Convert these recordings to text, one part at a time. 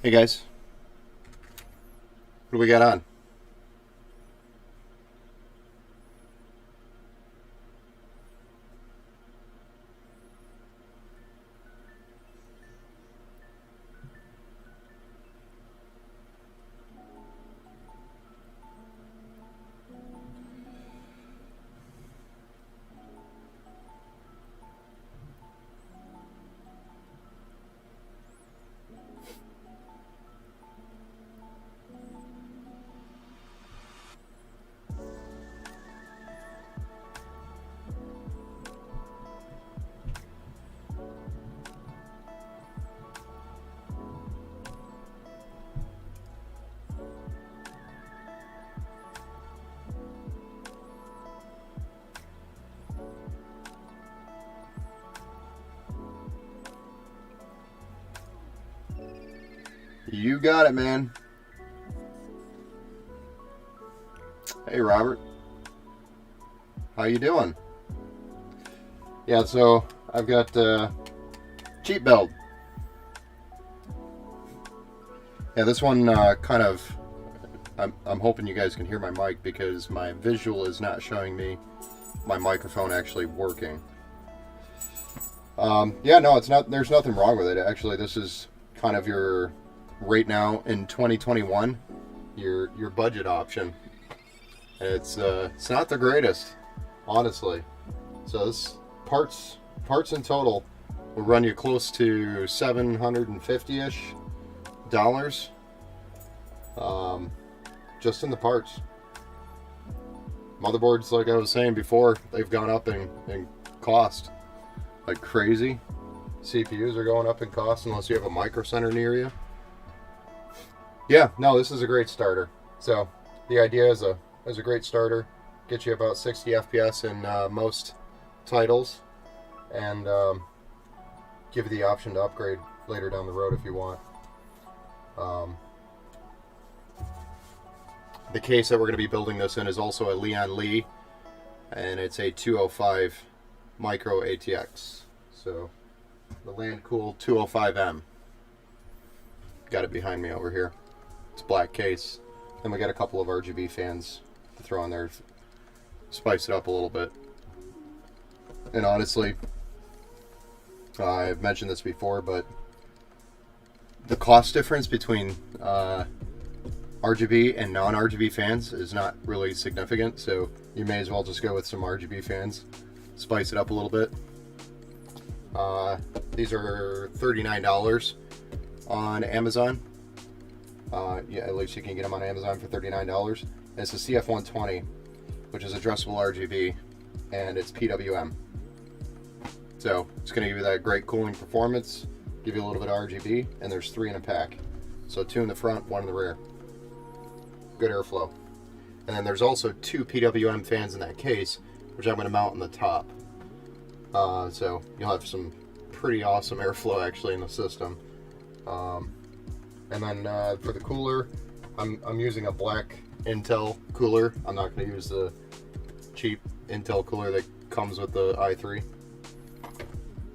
Hey guys, what do we got on? You got it, man. Hey Robert, how you doing? Yeah, so I've got cheap build. Yeah, this one kind of. I'm hoping you guys can hear my mic because my visual is not showing me my microphone actually working. Yeah, no, it's not. There's nothing wrong with it. Actually, this is kind of your right now in 2021 your budget option. It's not the greatest, honestly. So this parts in total will run you close to $750-ish, just in the parts. Motherboards, like I was saying before, they've gone up in cost like crazy. CPUs are going up in cost unless you have a Micro Center near you. Yeah, no, this is a great starter. So the idea is a great starter. Get you about 60 FPS in most titles, and give you the option to upgrade later down the road if you want. The case that we're going to be building this in is also a Lian Li, and it's a 205 Micro ATX. So the Landcool 205M. Got it behind me over here. It's black case. Then we got a couple of RGB fans to throw on there, spice it up a little bit. And honestly, I've mentioned this before, but the cost difference between RGB and non-RGB fans is not really significant, so you may as well just go with some RGB fans, spice it up a little bit. These are $39 on Amazon. Yeah, at least you can get them on Amazon for $39. And it's a CF120, which is addressable RGB, and it's PWM. So it's going to give you that great cooling performance, give you a little bit of RGB, and there's 3 in a pack. So 2 in the front, 1 in the rear. Good airflow. And then there's also 2 PWM fans in that case, which I'm going to mount on the top. So you'll have some pretty awesome airflow actually in the system. And then for the cooler, I'm using a black Intel cooler. I'm not going to use the cheap Intel cooler that comes with the i3.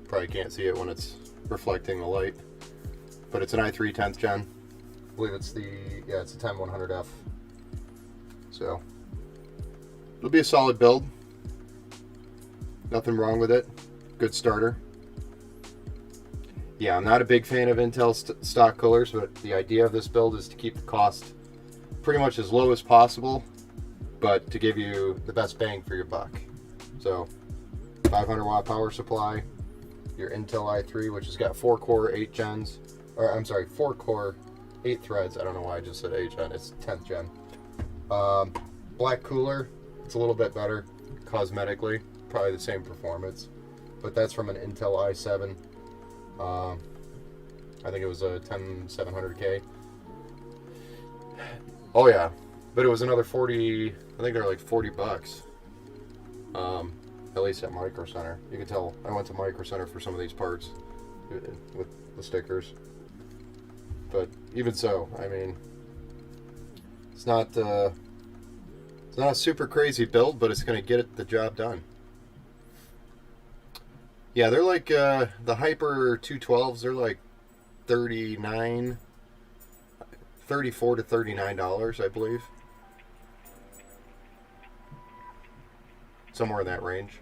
Probably can't see it when it's reflecting the light, but it's an i3 10th gen. I believe it's it's a 10100F. So it'll be a solid build. Nothing wrong with it. Good starter. Yeah, I'm not a big fan of Intel stock coolers, but the idea of this build is to keep the cost pretty much as low as possible, but to give you the best bang for your buck. So 500 watt power supply, your Intel i3, which has got 4 core 8 threads. I don't know why I just said 8 gen, it's 10th gen. Black cooler, it's a little bit better cosmetically, probably the same performance, but that's from an Intel i7. I think it was a 10700K. Oh yeah, but it was another 40. I think they're like $40. At least at Micro Center. You can tell I went to Micro Center for some of these parts with the stickers. But even so, I mean, it's not a super crazy build, but it's going to get the job done. Yeah, they're like the Hyper 212s. They're like 39 $34 to $39, I believe. Somewhere in that range.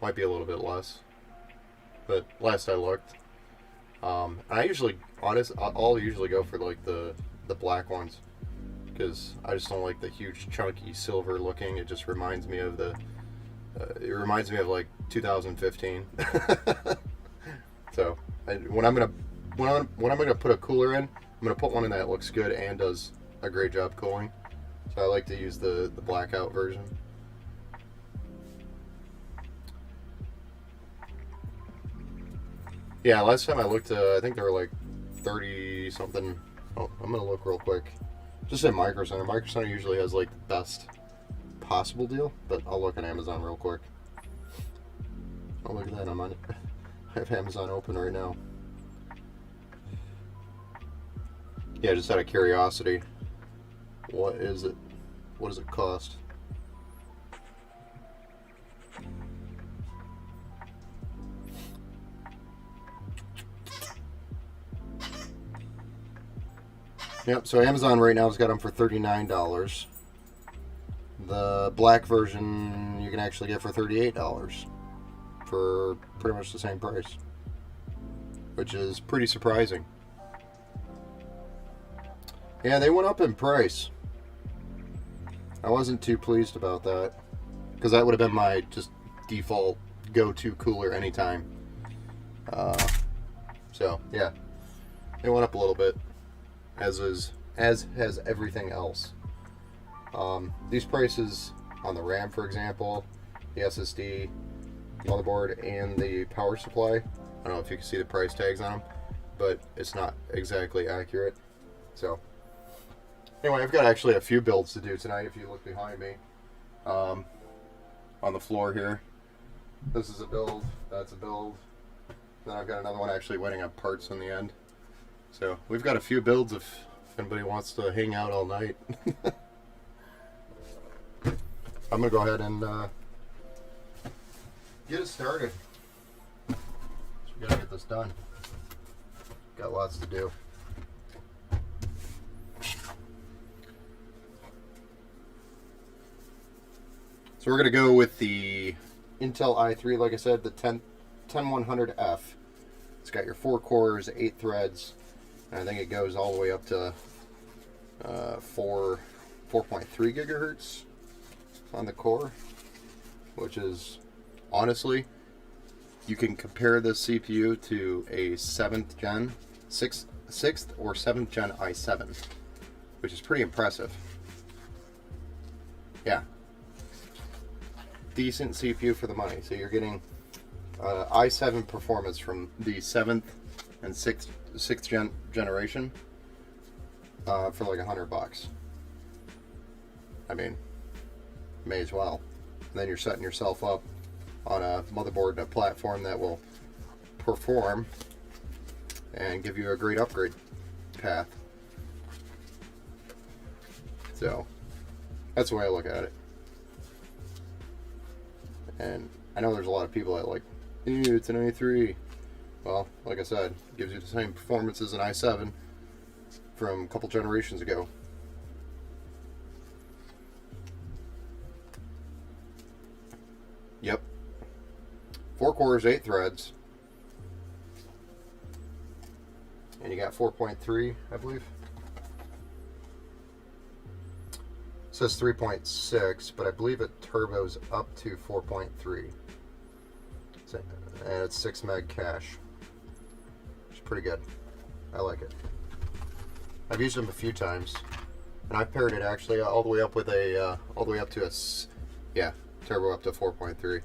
Might be a little bit less, but last I looked. I usually, I'll usually go for like the black ones, because I just don't like the huge chunky silver looking. It just reminds me of like 2015. So when I'm gonna put a cooler in, I'm gonna put one in that looks good and does a great job cooling. So I like to use the blackout version. Yeah, last time I looked, I think they were like 30 something. Oh, I'm gonna look real quick. Just at Micro Center. Micro Center usually has like the best possible deal, but I'll look on Amazon real quick. Oh, look at that! I have Amazon open right now. Yeah, just out of curiosity, what is it? What does it cost? Yep, so Amazon right now has got them for $39. The black version you can actually get for $38 for pretty much the same price, which is pretty surprising. Yeah, they went up in price. I wasn't too pleased about that, because that would have been my just default go-to cooler anytime. So yeah, it went up a little bit, as has everything else. These prices on the RAM, for example, the SSD, motherboard, and the power supply, I don't know if you can see the price tags on them, but it's not exactly accurate. So anyway, I've got actually a few builds to do tonight. If you look behind me, on the floor here, this is a build, that's a build, then I've got another one actually waiting on parts in the end. So we've got a few builds if anybody wants to hang out all night. I'm gonna go ahead and get it started. So we gotta get this done. Got lots to do. So we're gonna go with the Intel i3, like I said, the 10100F. It's got your 4 cores, 8 threads, and I think it goes all the way up to 4.3 gigahertz on the core, which is, honestly, you can compare this CPU to a 7th gen, 6th or 7th gen i7, which is pretty impressive. Yeah, decent CPU for the money. So you're getting i7 performance from the 7th and 6th generation for like $100. I mean, may as well. And then you're setting yourself up on a motherboard and a platform that will perform and give you a great upgrade path. So that's the way I look at it. And I know there's a lot of people that like, ew, it's an i3. Well, like I said, it gives you the same performance as an i7 from a couple generations ago. Yep. 4 cores, 8 threads. And you got 4.3, I believe. It says 3.6, but I believe it turbos up to 4.3. And it's 6 meg cache. It's pretty good. I like it. I've used them a few times, and I've paired it actually all the way up with a all the way up to a turbo up to 4.3.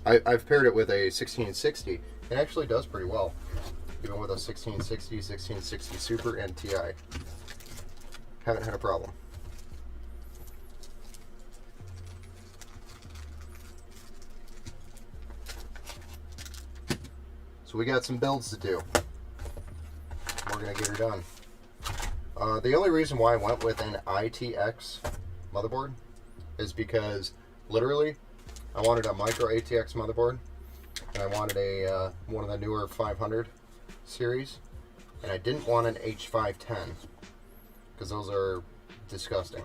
I've paired it with a 1660. It actually does pretty well, even with a 1660, 1660 Super and Ti. Haven't had a problem. So we got some builds to do. We're gonna get her done. The only reason why I went with an ITX motherboard is because literally I wanted a micro ATX motherboard, and I wanted a one of the newer 500 series, And I didn't want an H510 because those are disgusting.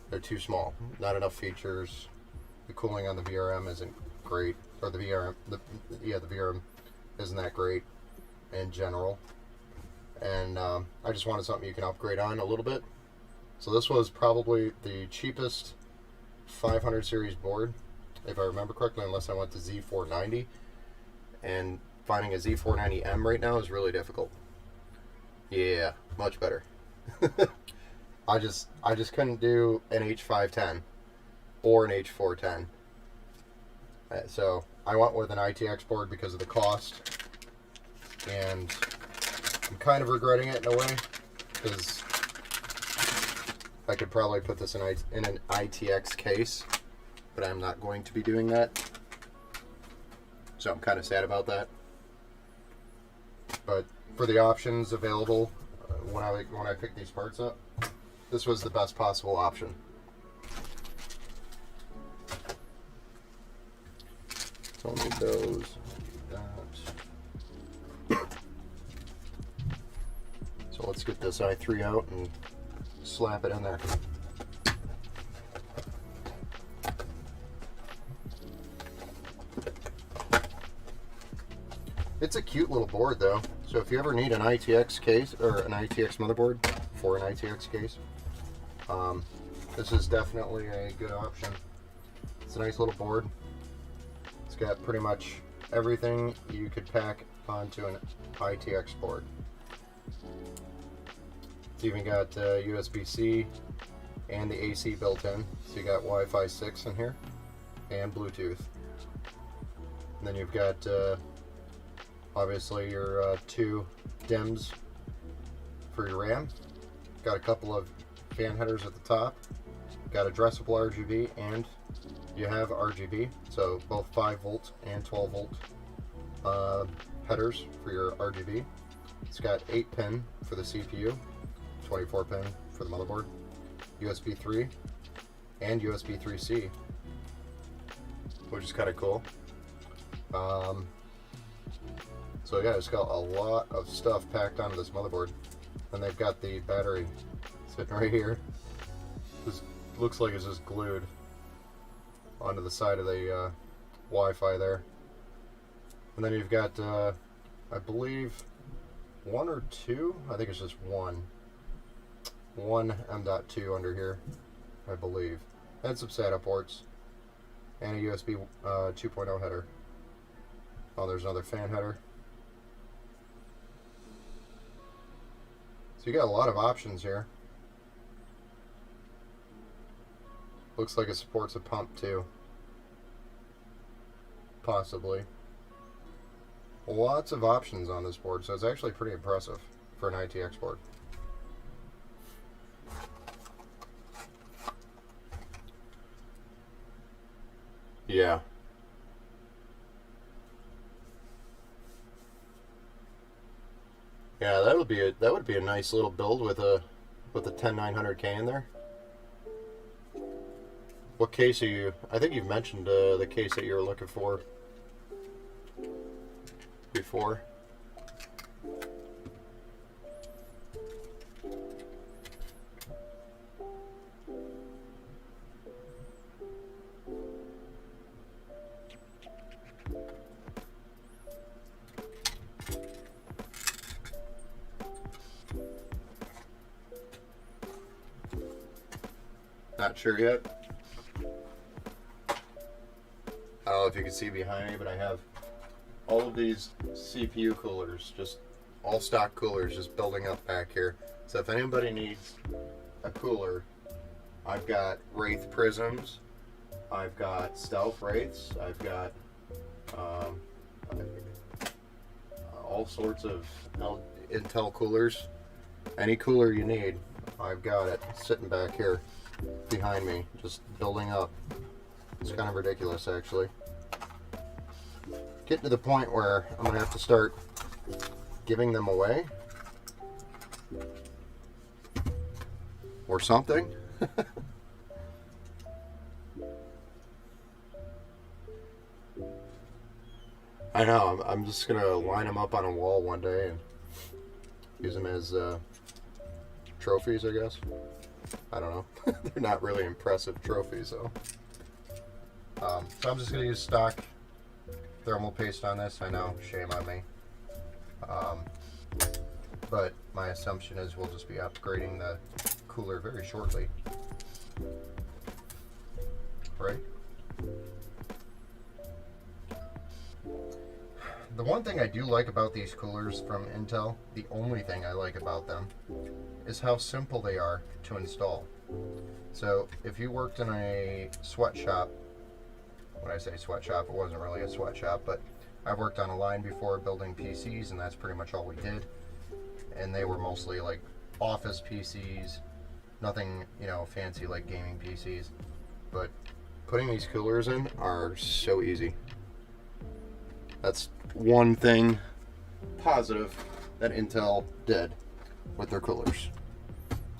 They're too small. Not enough features. The cooling on the VRM isn't great, or the VRM isn't that great in general. And I just wanted something you can upgrade on a little bit. So this was probably the cheapest 500 series board, if I remember correctly, unless I went to Z490. And finding a Z490M right now is really difficult. Yeah, much better. I just couldn't do an H510 or an H410. So I went with an ITX board because of the cost, and I'm kind of regretting it in a way because I could probably put this in an ITX case, but I'm not going to be doing that. So I'm kind of sad about that. But for the options available when I picked these parts up, this was the best possible option. So I'll need those. That. So let's get this i3 out and slap it in there. It's a cute little board though, so if you ever need an ITX case or an ITX motherboard for an ITX case, this is definitely a good option. It's a nice little board. It's got pretty much everything you could pack onto an ITX board. It's even got USB-C and the AC built in, so you got Wi-Fi 6 in here and Bluetooth. And then you've got obviously your two DIMMs for your RAM. Got a couple of fan headers at the top. Got addressable RGB, and you have RGB, so both 5 volt and 12 volt headers for your RGB. It's got 8 pin for the CPU, 24 pin for the motherboard, USB 3 and USB 3C, which is kind of cool. So yeah, it's got a lot of stuff packed onto this motherboard. And they've got the battery sitting right here. This looks like it's just glued onto the side of the Wi-Fi there. And then you've got, I believe, one or two, I think it's just one M.2 under here, I believe. And some SATA ports. And a USB 2.0 header. Oh, there's another fan header. So you got a lot of options here. Looks like it supports a pump too. Possibly. Lots of options on this board, so it's actually pretty impressive for an ITX board. Yeah. Yeah, that would be a nice little build with a 10900K in there. What case are you? I think you've mentioned the case that you were looking for before. Not sure yet. I don't know if you can see behind me, but I have all of these CPU coolers, just all stock coolers, just building up back here. So if anybody needs a cooler, I've got Wraith Prisms, I've got Stealth Wraiths, I've got all sorts of Intel coolers. Any cooler you need, I've got it sitting back here behind me, just building up. It's kind of ridiculous, actually. Getting to the point where I'm gonna have to start giving them away or something. I know, I'm just gonna line them up on a wall one day and Use them as trophies, I guess. I don't know. They're not really impressive trophies, though. So I'm just going to use stock thermal paste on this. I know, shame on me. But my assumption is we'll just be upgrading the cooler very shortly. Right? The one thing I do like about these coolers from Intel, the only thing I like about them, is how simple they are to install. So if you worked in a sweatshop, when I say sweatshop, it wasn't really a sweatshop, but I've worked on a line before building PCs, and that's pretty much all we did. And they were mostly like office PCs, nothing, you know, fancy like gaming PCs. But putting these coolers in are so easy. That's one thing positive that Intel did with their coolers.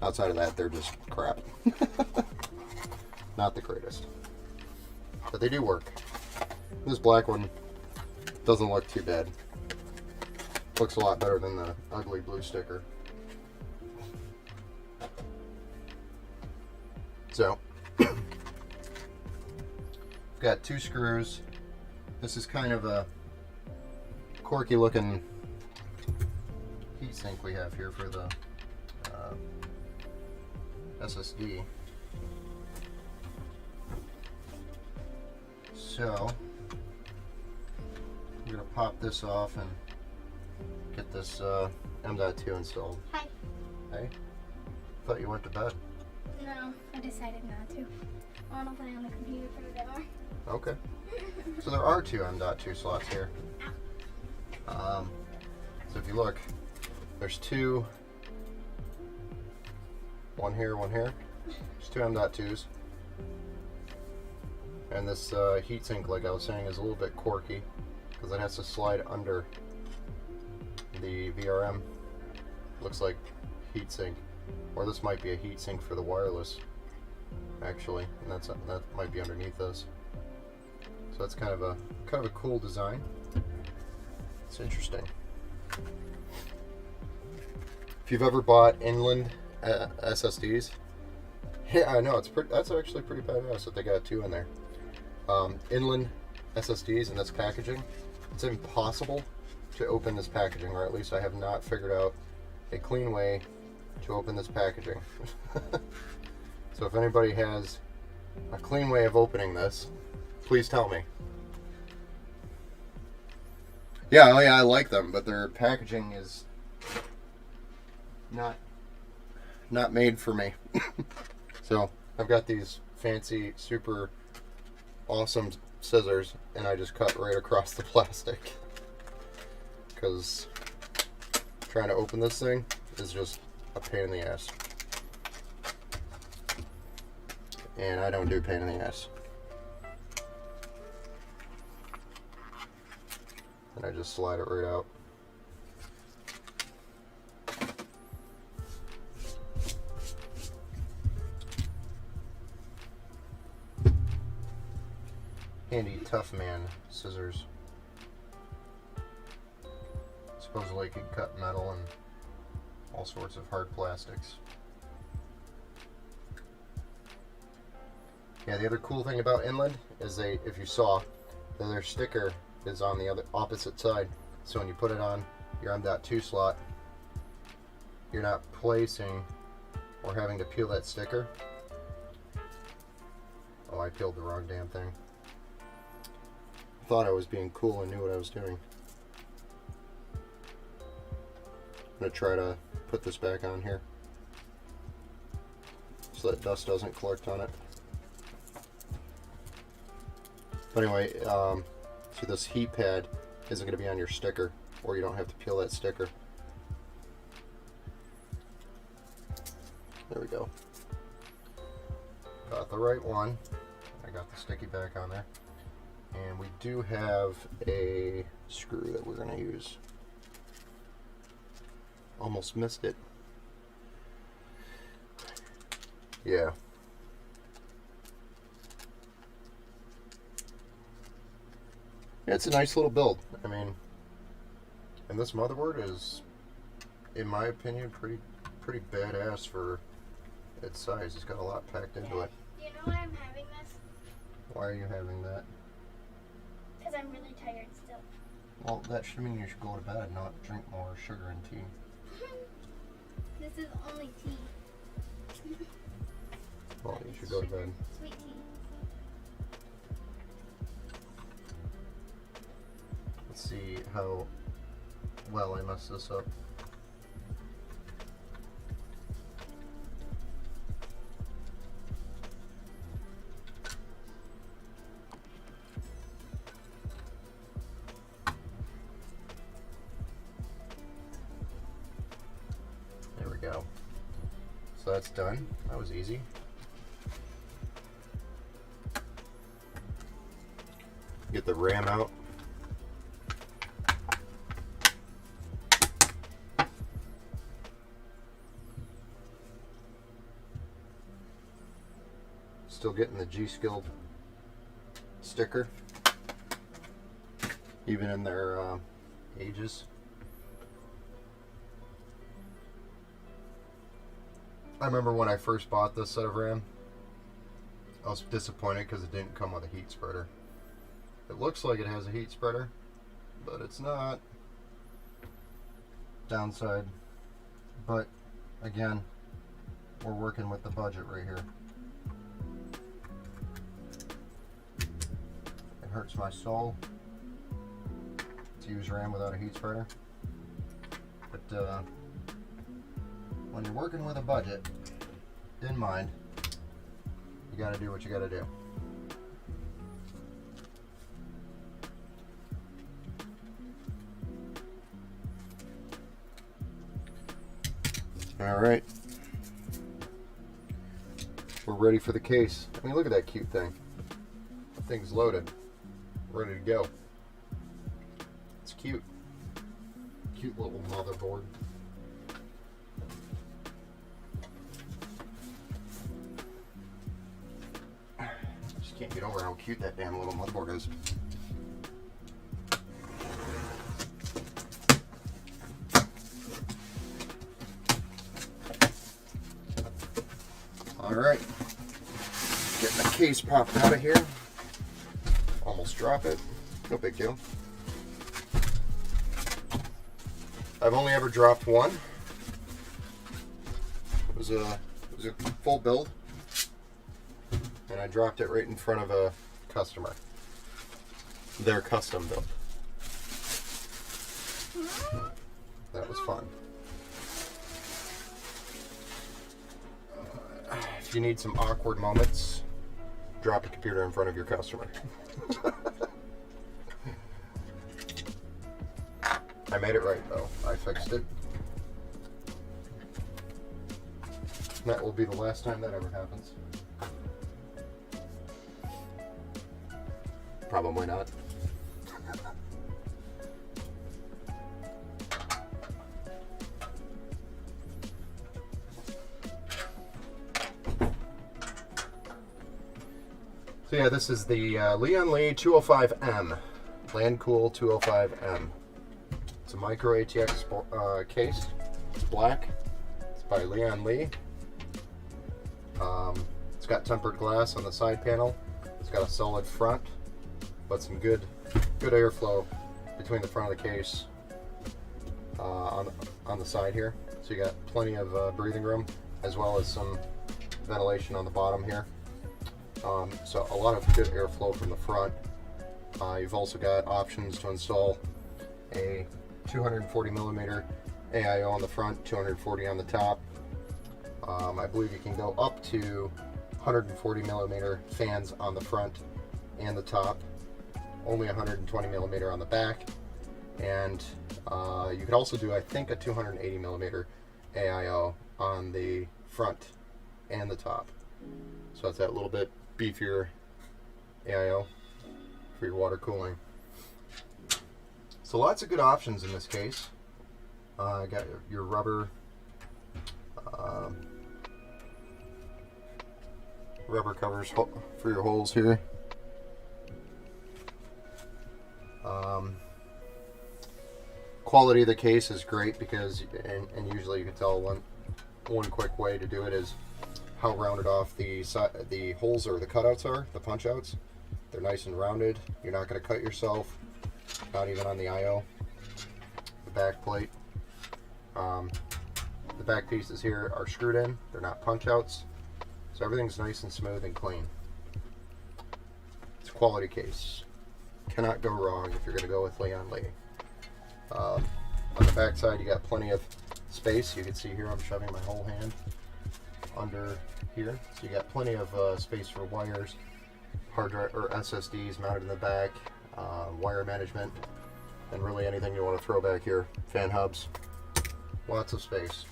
Outside of that, they're just crap. Not the greatest. But they do work. This black one doesn't look too bad. Looks a lot better than the ugly blue sticker. So, I've got 2 screws. This is kind of a quirky looking heatsink we have here for the SSD. So I'm gonna pop this off and get this M.2 installed. Hi. Hey, thought you went to bed. No, I decided not to. I want to play on the computer for a bit more. Okay. So there are 2 M.2 slots here. So if you look, there's 2, one here, one here. There's 2 M.2s. And this heatsink, like I was saying, is a little bit quirky because it has to slide under the VRM. Looks like heatsink, or this might be a heatsink for the wireless, actually, and that might be underneath this. So that's kind of a cool design. It's interesting. If you've ever bought Inland SSDs, yeah, I know that's actually pretty badass that they got 2 in there. Inland SSDs and this packaging, it's impossible to open this packaging, or at least I have not figured out a clean way to open this packaging. So if anybody has a clean way of opening this, please tell me. Yeah, oh yeah, I like them, but their packaging is not made for me. So I've got these fancy, super awesome scissors, and I just cut right across the plastic because trying to open this thing is just a pain in the ass, and I don't do pain in the ass. And I just slide it right out. Handy Tough Man scissors. Supposedly it can cut metal and all sorts of hard plastics. Yeah, the other cool thing about Inland is if you saw, their sticker is on the other opposite side. So when you put it on your M.2 slot, you're not placing or having to peel that sticker. Oh, I peeled the wrong damn thing. Thought I was being cool and knew what I was doing. I'm gonna try to put this back on here so that dust doesn't collect on it. But anyway, so this heat pad isn't going to be on your sticker, or you don't have to peel that sticker. There we go. Got the right one. I got the sticky back on there. And we do have a screw that we're going to use. Almost missed it. Yeah. It's a nice little build. I mean, and this motherboard is in my opinion, pretty badass for its size. It's got a lot packed into it. Do you know why I'm having this? Why are you having that? Because I'm really tired still. Well, that should mean you should go to bed, not drink more sugar and tea. This is only tea. Well, you should go to bed. Sweet tea. Let's see how well I messed this up. There we go. So that's done. That was easy. Get the RAM out. Still getting the G-Skill sticker, even in their ages. I remember when I first bought this set of RAM, I was disappointed because it didn't come with a heat spreader. It looks like it has a heat spreader, but it's not. Downside. But again, we're working with the budget right here. It hurts my soul to use RAM without a heat spreader. But when you're working with a budget in mind, you gotta do what you gotta do. All right, we're ready for the case. I mean, look at that cute thing. That thing's loaded, ready to go. It's cute. Cute little motherboard. I just can't get over how cute that damn little motherboard is. All right, getting the case popped out of here. Almost drop it. No big deal. I've only ever dropped one. It was a full build, and I dropped it right in front of a customer. Their custom build. That was fun. If you need some awkward moments, drop a computer in front of your customer. I made it right though. I fixed it. That will be the last time that ever happens. Probably not. So yeah, this is the Lian Li 205M, Landcool 205M. It's a micro ATX case. It's black. It's by Lian Li. It's got tempered glass on the side panel. It's got a solid front, but some good airflow between the front of the case on the side here. So you got plenty of breathing room, as well as some ventilation on the bottom here. So a lot of good airflow from the front. You've also got options to install a 240 millimeter AIO on the front, 240 on the top. I believe you can go up to 140 millimeter fans on the front and the top, only 120 millimeter on the back, and you could also do, I think, a 280 millimeter AIO on the front and the top. So that's that little bit beefier AIO for your water cooling. So lots of good options in this case. Got your rubber covers for your holes here. quality of the case is great because, and usually you can tell one quick way to do it is how rounded off the holes or the cutouts are, the punch outs. They're nice and rounded. You're not going to cut yourself, not even on the IO. The back plate. The back pieces here are screwed in. They're not punch outs. So everything's nice and smooth and clean. It's a quality case. Cannot go wrong if you're going to go with Leon Lee. On the back side, you got plenty of space. You can see here I'm shoving my whole hand under here. So you got plenty of space for wires, hard drive or SSDs mounted in the back, wire management, and really anything you want to throw back here. Fan hubs, lots of space.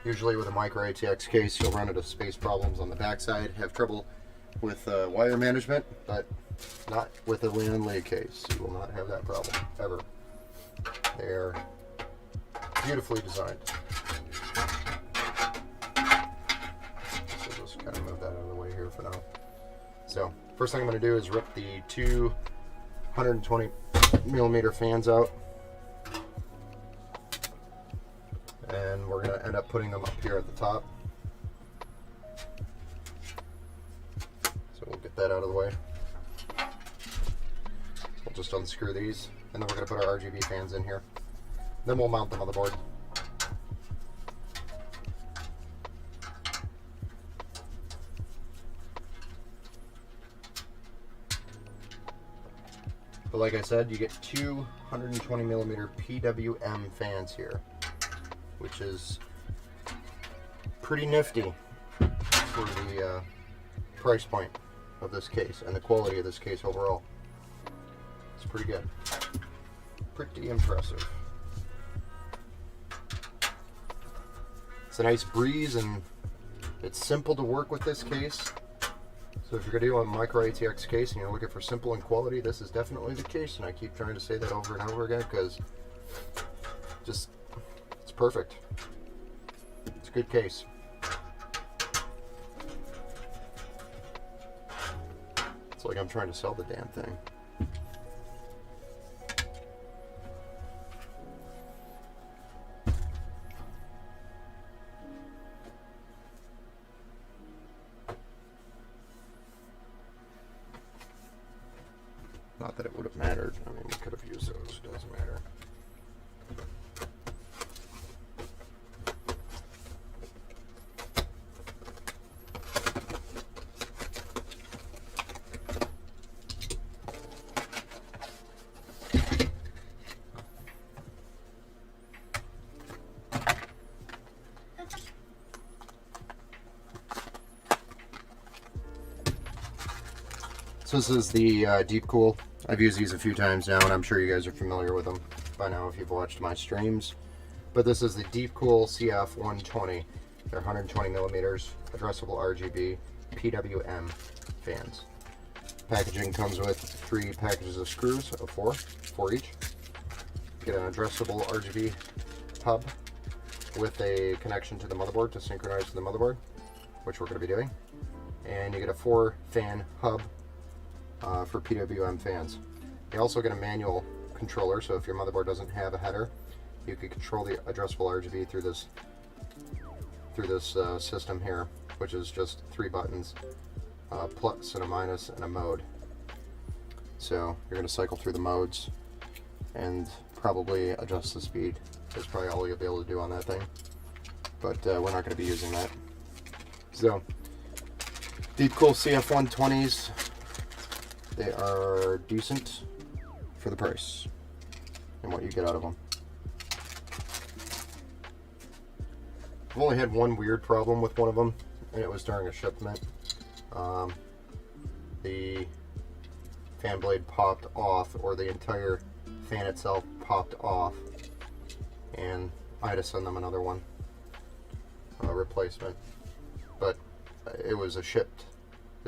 Usually with a micro ATX case, you'll run into space problems on the back side, have trouble with wire management, but not with a Leon Lee case. You will not have that problem, ever. They are beautifully designed. So just kind of move that out of the way here for now. So, first thing I'm going to do is rip the two 120 millimeter fans out. And we're going to end up putting them up here at the top. So we'll get that out of the way. We'll just unscrew these, and then we're going to put our RGB fans in here. Then we'll mount the motherboard. But like I said, you get two 120 millimeter PWM fans here, which is pretty nifty for the price point of this case and the quality of this case overall. It's pretty good. Pretty impressive. It's a nice breeze and it's simple to work with this case. So if you're going to do a micro ATX case and you're looking for simple and quality, this is definitely the case. And I keep trying to say that over and over again because it's perfect. It's a good case. It's like I'm trying to sell the damn thing. Not that it would have mattered. I mean, we could have used those. It doesn't matter. So this is the Deepcool. I've used these a few times now, and I'm sure you guys are familiar with them by now if you've watched my streams. But this is the Deepcool CF120. They're 120 millimeters, addressable RGB, PWM fans. Packaging comes with 3 packages of screws, of 4 each. You get an addressable RGB hub with a connection to the motherboard to synchronize to the motherboard, which we're going to be doing. And you get a 4 fan hub for PWM fans. You also get a manual controller, so if your motherboard doesn't have a header, you can control the addressable RGB through this system here, which is just 3 buttons, plus and a minus and a mode. So you're going to cycle through the modes and probably adjust the speed. That's probably all you'll be able to do on that thing, but we're not going to be using that. So Deepcool CF120s, they are decent for the price and what you get out of them. I've only had one weird problem with one of them, and it was during a shipment. The fan blade popped off, or the entire fan itself popped off, and I had to send them another one, a replacement. But it was the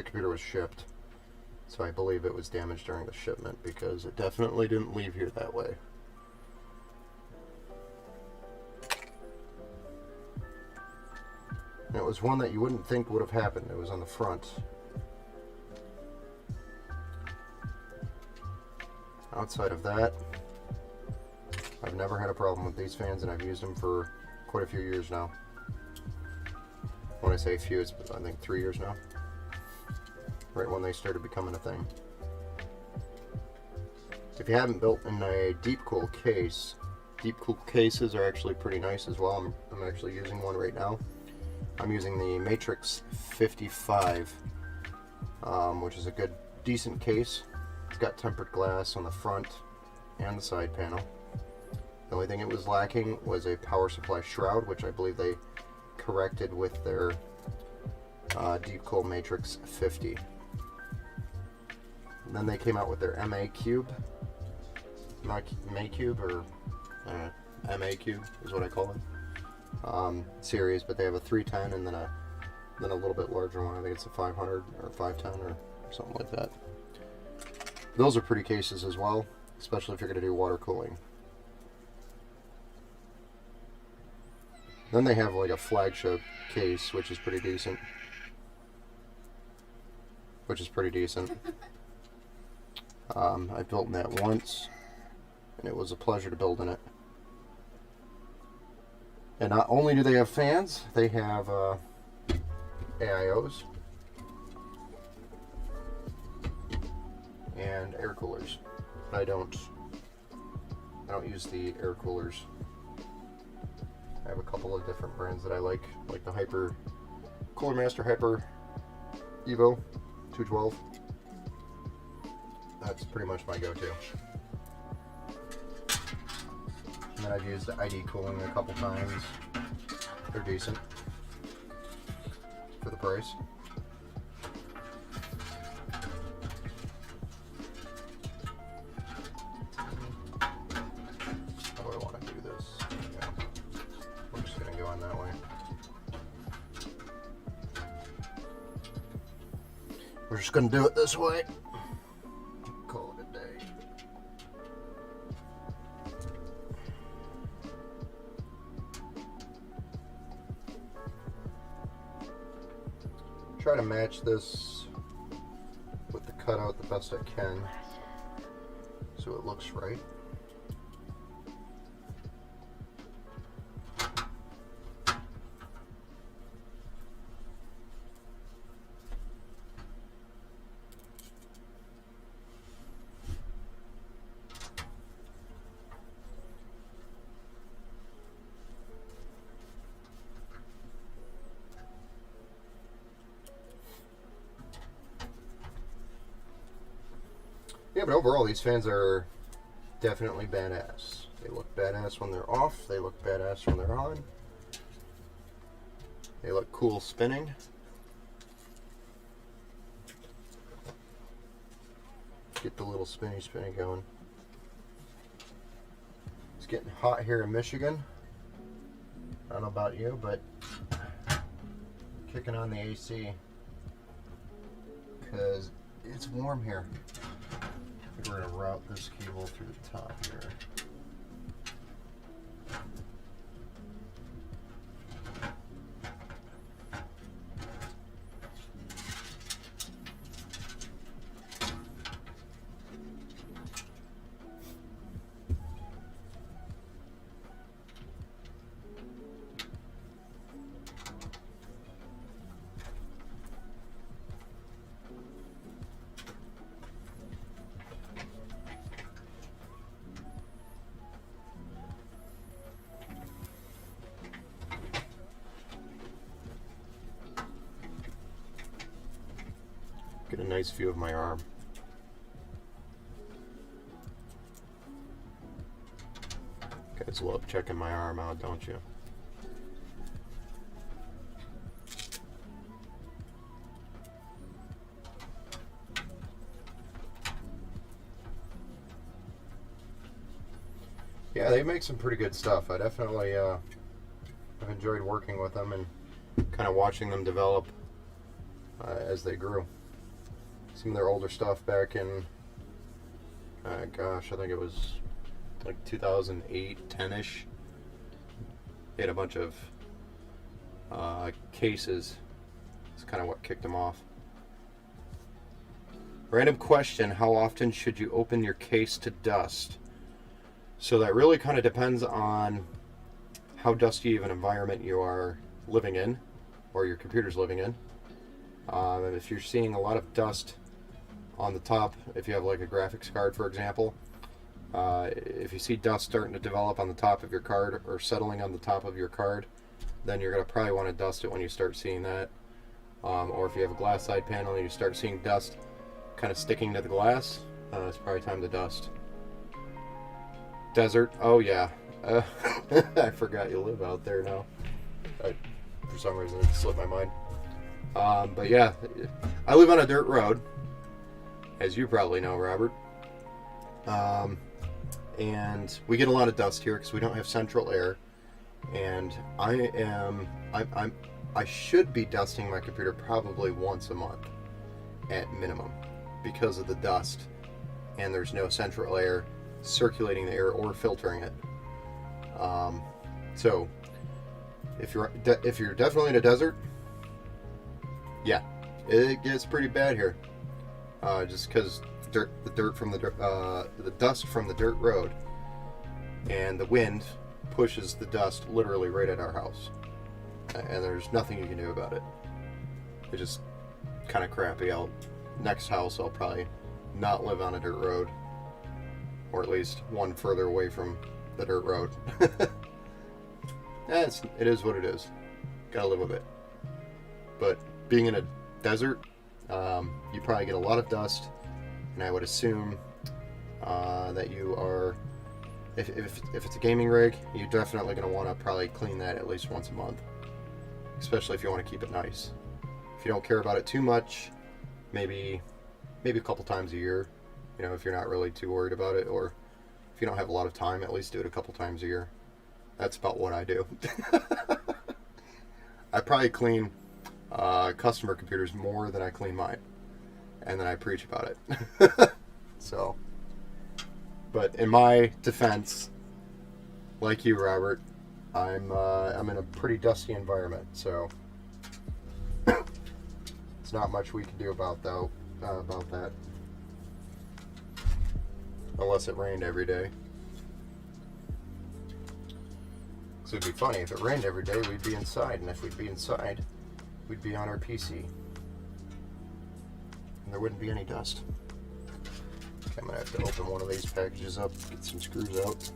computer was shipped. So I believe it was damaged during the shipment because it definitely didn't leave here that way. And it was one that you wouldn't think would have happened. It was on the front. Outside of that, I've never had a problem with these fans, and I've used them for quite a few years now. When I say a few, it's I think 3 years now. Right when they started becoming a thing. If you haven't built in a deep cool case, deep cool cases are actually pretty nice as well. I'm actually using one right now. I'm using the Matrix 55, which is a good, decent case. It's got tempered glass on the front and the side panel. The only thing it was lacking was a power supply shroud, which I believe they corrected with their Deep Cool Matrix 50. And then they came out with their MA Cube, MA Cube, or MA Cube is what I call it, series, but they have a 310 and then a little bit larger one. I think it's a 500 or 510 or something like that. Those are pretty cases as well, especially if you're going to do water cooling. Then they have like a flagship case, which is pretty decent. I've built in that once, and it was a pleasure to build in it. And not only do they have fans, they have AIOs and air coolers. I don't use the air coolers. I have a couple of different brands that I like the Hyper Cooler Master Hyper Evo 212. That's pretty much my go-to. And then I've used the ID cooling a couple times. They're decent for the price. How do I want to do this? Yeah. We're just going to go on that way. We're just going to do it this way. Call it a day. Try to match this with the cutout the best I can so it looks right. Yeah, but overall, these fans are definitely badass. They look badass when they're off. They look badass when they're on. They look cool spinning. Get the little spinny going. It's getting hot here in Michigan. I don't know about you, but kicking on the AC because it's warm here. We're going to route this cable through the top here. Get a nice view of my arm. Guys love checking my arm out, don't you? Yeah, they make some pretty good stuff. I definitely have enjoyed working with them and kind of watching them develop as they grew. Some of their older stuff back in, gosh, I think it was like 2008, 10-ish. They had a bunch of cases. That's kind of what kicked them off. Random question, how often should you open your case to dust? So that really kind of depends on how dusty of an environment you are living in, or your computer's living in. And if you're seeing a lot of dust on the top, if you have like a graphics card, for example, if you see dust starting to develop on the top of your card or settling on the top of your card, then you're going to probably want to dust it when you start seeing that. Or if you have a glass side panel and you start seeing dust kind of sticking to the glass, it's probably time to dust. Desert, oh yeah. I forgot you live out there now. For some reason it slipped my mind. But yeah, I live on a dirt road, as you probably know, Robert. And we get a lot of dust here because we don't have central air. And I should be dusting my computer probably once a month at minimum because of the dust, and there's no central air circulating the air or filtering it. So if you're definitely in a desert, yeah, it gets pretty bad here. Just because the dust from the dirt road and the wind pushes the dust literally right at our house, and there's nothing you can do about it. It's just kind of crappy. Next house I'll probably not live on a dirt road, or at least one further away from the dirt road. It is what it is. Gotta live with it. But being in a desert, you probably get a lot of dust, and I would assume that you are, if it's a gaming rig, you're definitely going to want to probably clean that at least once a month, especially if you want to keep it nice. If you don't care about it too much, maybe a couple times a year, if you're not really too worried about it, or if you don't have a lot of time, at least do it a couple times a year. That's about what I do. I probably clean customer computers more than I clean mine, and then I preach about it. So, but in my defense, like you, Robert, I'm in a pretty dusty environment, so it's not much we can do about that, unless it rained every day. So it'd be funny if it rained every day, we'd be inside, and if we'd be inside, we'd be on our PC, and there wouldn't be any dust. Okay, I'm gonna have to open one of these packages up, get some screws out.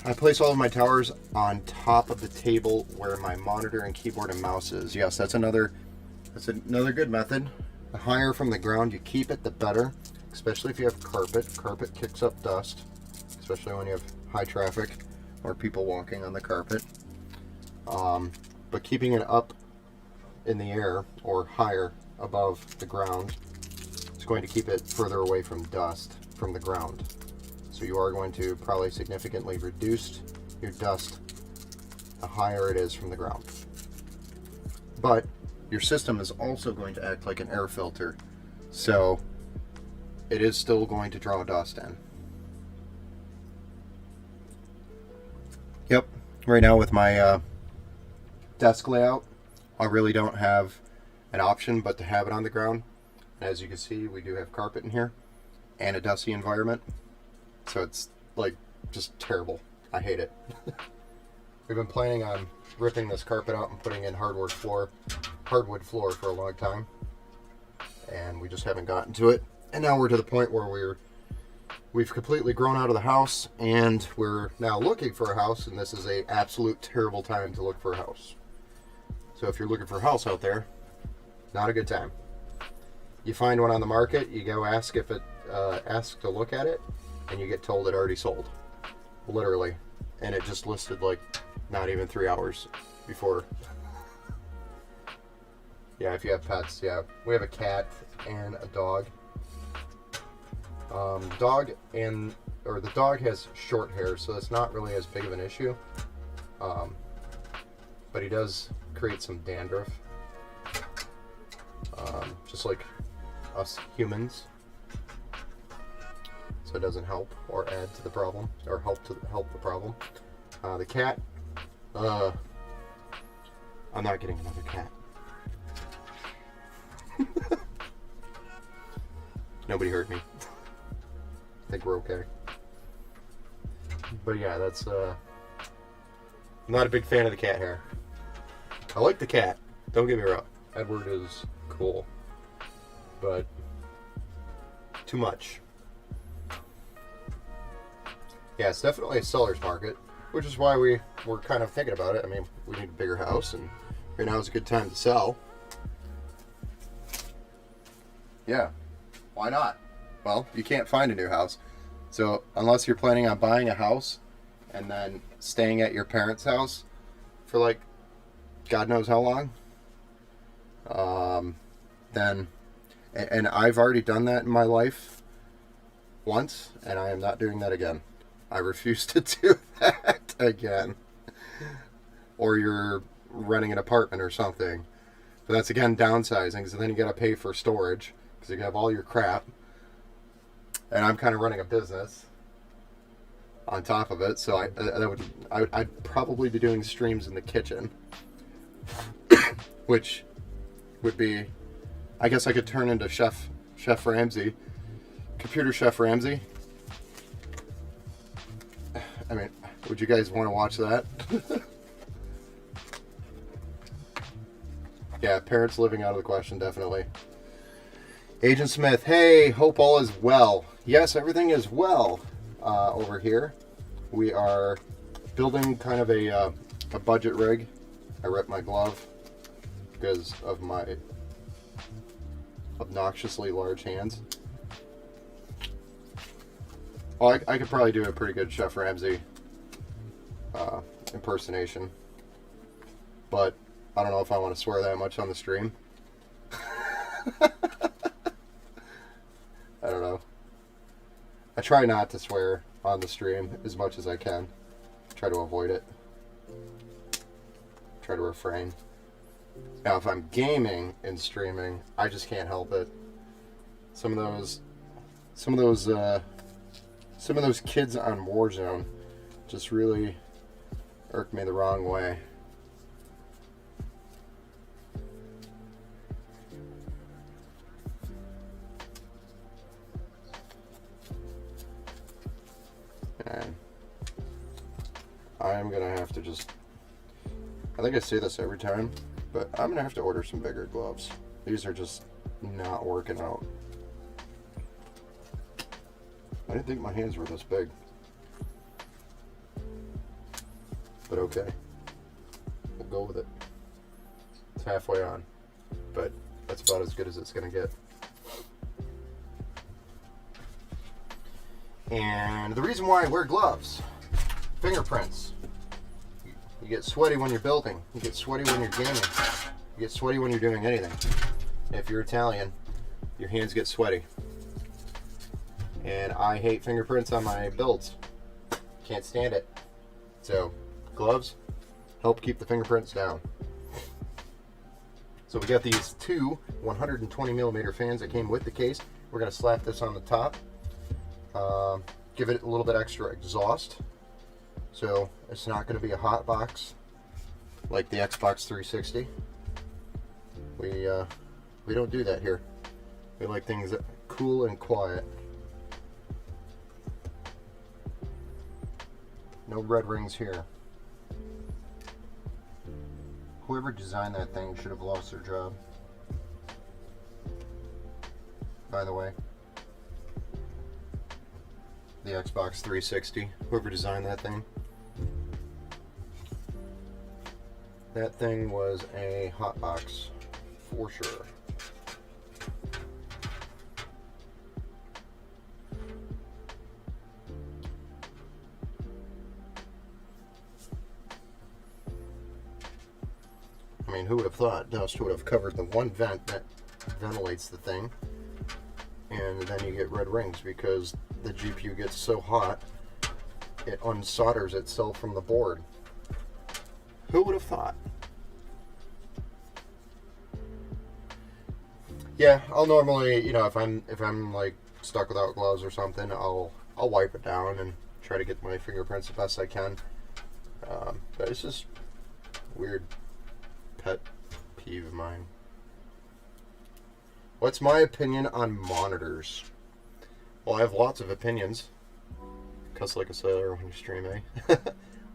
I place all of my towers on top of the table where my monitor and keyboard and mouse is. Yes, that's another good method. The higher from the ground you keep it, the better. Especially if you have carpet. Carpet kicks up dust, especially when you have high traffic or people walking on the carpet. But keeping it up in the air or higher above the ground is going to keep it further away from dust from the ground. So you are going to probably significantly reduce your dust the higher it is from the ground. But your system is also going to act like an air filter, so it is still going to draw dust in. Yep, right now with my desk layout, I really don't have an option but to have it on the ground. And as you can see, we do have carpet in here and a dusty environment. So it's like just terrible. I hate it. We've been planning on ripping this carpet out and putting in hardwood floor for a long time, and we just haven't gotten to it. And now we're to the point where we've completely grown out of the house, and we're now looking for a house, and this is a absolute terrible time to look for a house. So if you're looking for a house out there, not a good time. You find one on the market, you go ask to look at it, and you get told it already sold. Literally. And it just listed like not even 3 hours before. Yeah, if you have pets, yeah. We have a cat and a dog. The dog has short hair, so it's not really as big of an issue. But he does create some dandruff. Just like us humans. So it doesn't help or add to the problem, or help the problem. The cat, I'm not getting another cat. Nobody hurt me. I think we're okay. But yeah, that's I'm not a big fan of the cat hair. I like the cat, don't get me wrong. Edward is cool, but too much. Yeah, it's definitely a seller's market, which is why we're kind of thinking about it. I mean, we need a bigger house, and right now is a good time to sell. Yeah, why not? Well, you can't find a new house. So unless you're planning on buying a house and then staying at your parents' house for like God knows how long, then, and I've already done that in my life once, and I am not doing that again. I refuse to do that again. Or you're renting an apartment or something. But that's again downsizing, so then you gotta pay for storage because you have all your crap. And I'm kind of running a business on top of it, so I'd probably be doing streams in the kitchen, which would be, I guess I could turn into Chef Ramsay, Computer Chef Ramsay. I mean, would you guys want to watch that? Yeah, parents living out of the question, definitely. Agent Smith, hey, hope all is well. Yes, everything is well over here. We are building kind of a budget rig. I ripped my glove because of my obnoxiously large hands. Well, I could probably do a pretty good Chef Ramsay impersonation, but I don't know if I want to swear that much on the stream. I don't know. I try not to swear on the stream as much as I can. Try to avoid it. Try to refrain. Now, if I'm gaming and streaming, I just can't help it. Some of those kids on Warzone just really irk me the wrong way. And I'm gonna have to just, I think I say this every time, but I'm gonna have to order some bigger gloves. These are just not working out. I didn't think my hands were this big. But okay. We'll go with it. It's halfway on. But that's about as good as it's gonna get. And the reason why I wear gloves, fingerprints. You get sweaty when you're building. You get sweaty when you're gaming. You get sweaty when you're doing anything. If you're Italian, your hands get sweaty. And I hate fingerprints on my builds. Can't stand it. So, gloves help keep the fingerprints down. So we got these two 120 millimeter fans that came with the case. We're going to slap this on the top. Give it a little bit extra exhaust, so it's not going to be a hot box like the Xbox 360. We don't do that here. We like things cool and quiet. No red rings here. Whoever designed that thing should have lost their job, by the way. The Xbox 360, whoever designed that thing. That thing was a hot box, for sure. I mean, who would have thought dust would have covered the one vent that ventilates the thing, and then you get red rings because the GPU gets so hot it unsolders itself from the board. Who would have thought? Yeah, I'll normally, you know, if I'm like stuck without gloves or something, I'll wipe it down and try to get my fingerprints the best I can. But it's just weird pet peeve of mine. What's my opinion on monitors? Well, I have lots of opinions. Cuss like a sailor when you stream, eh?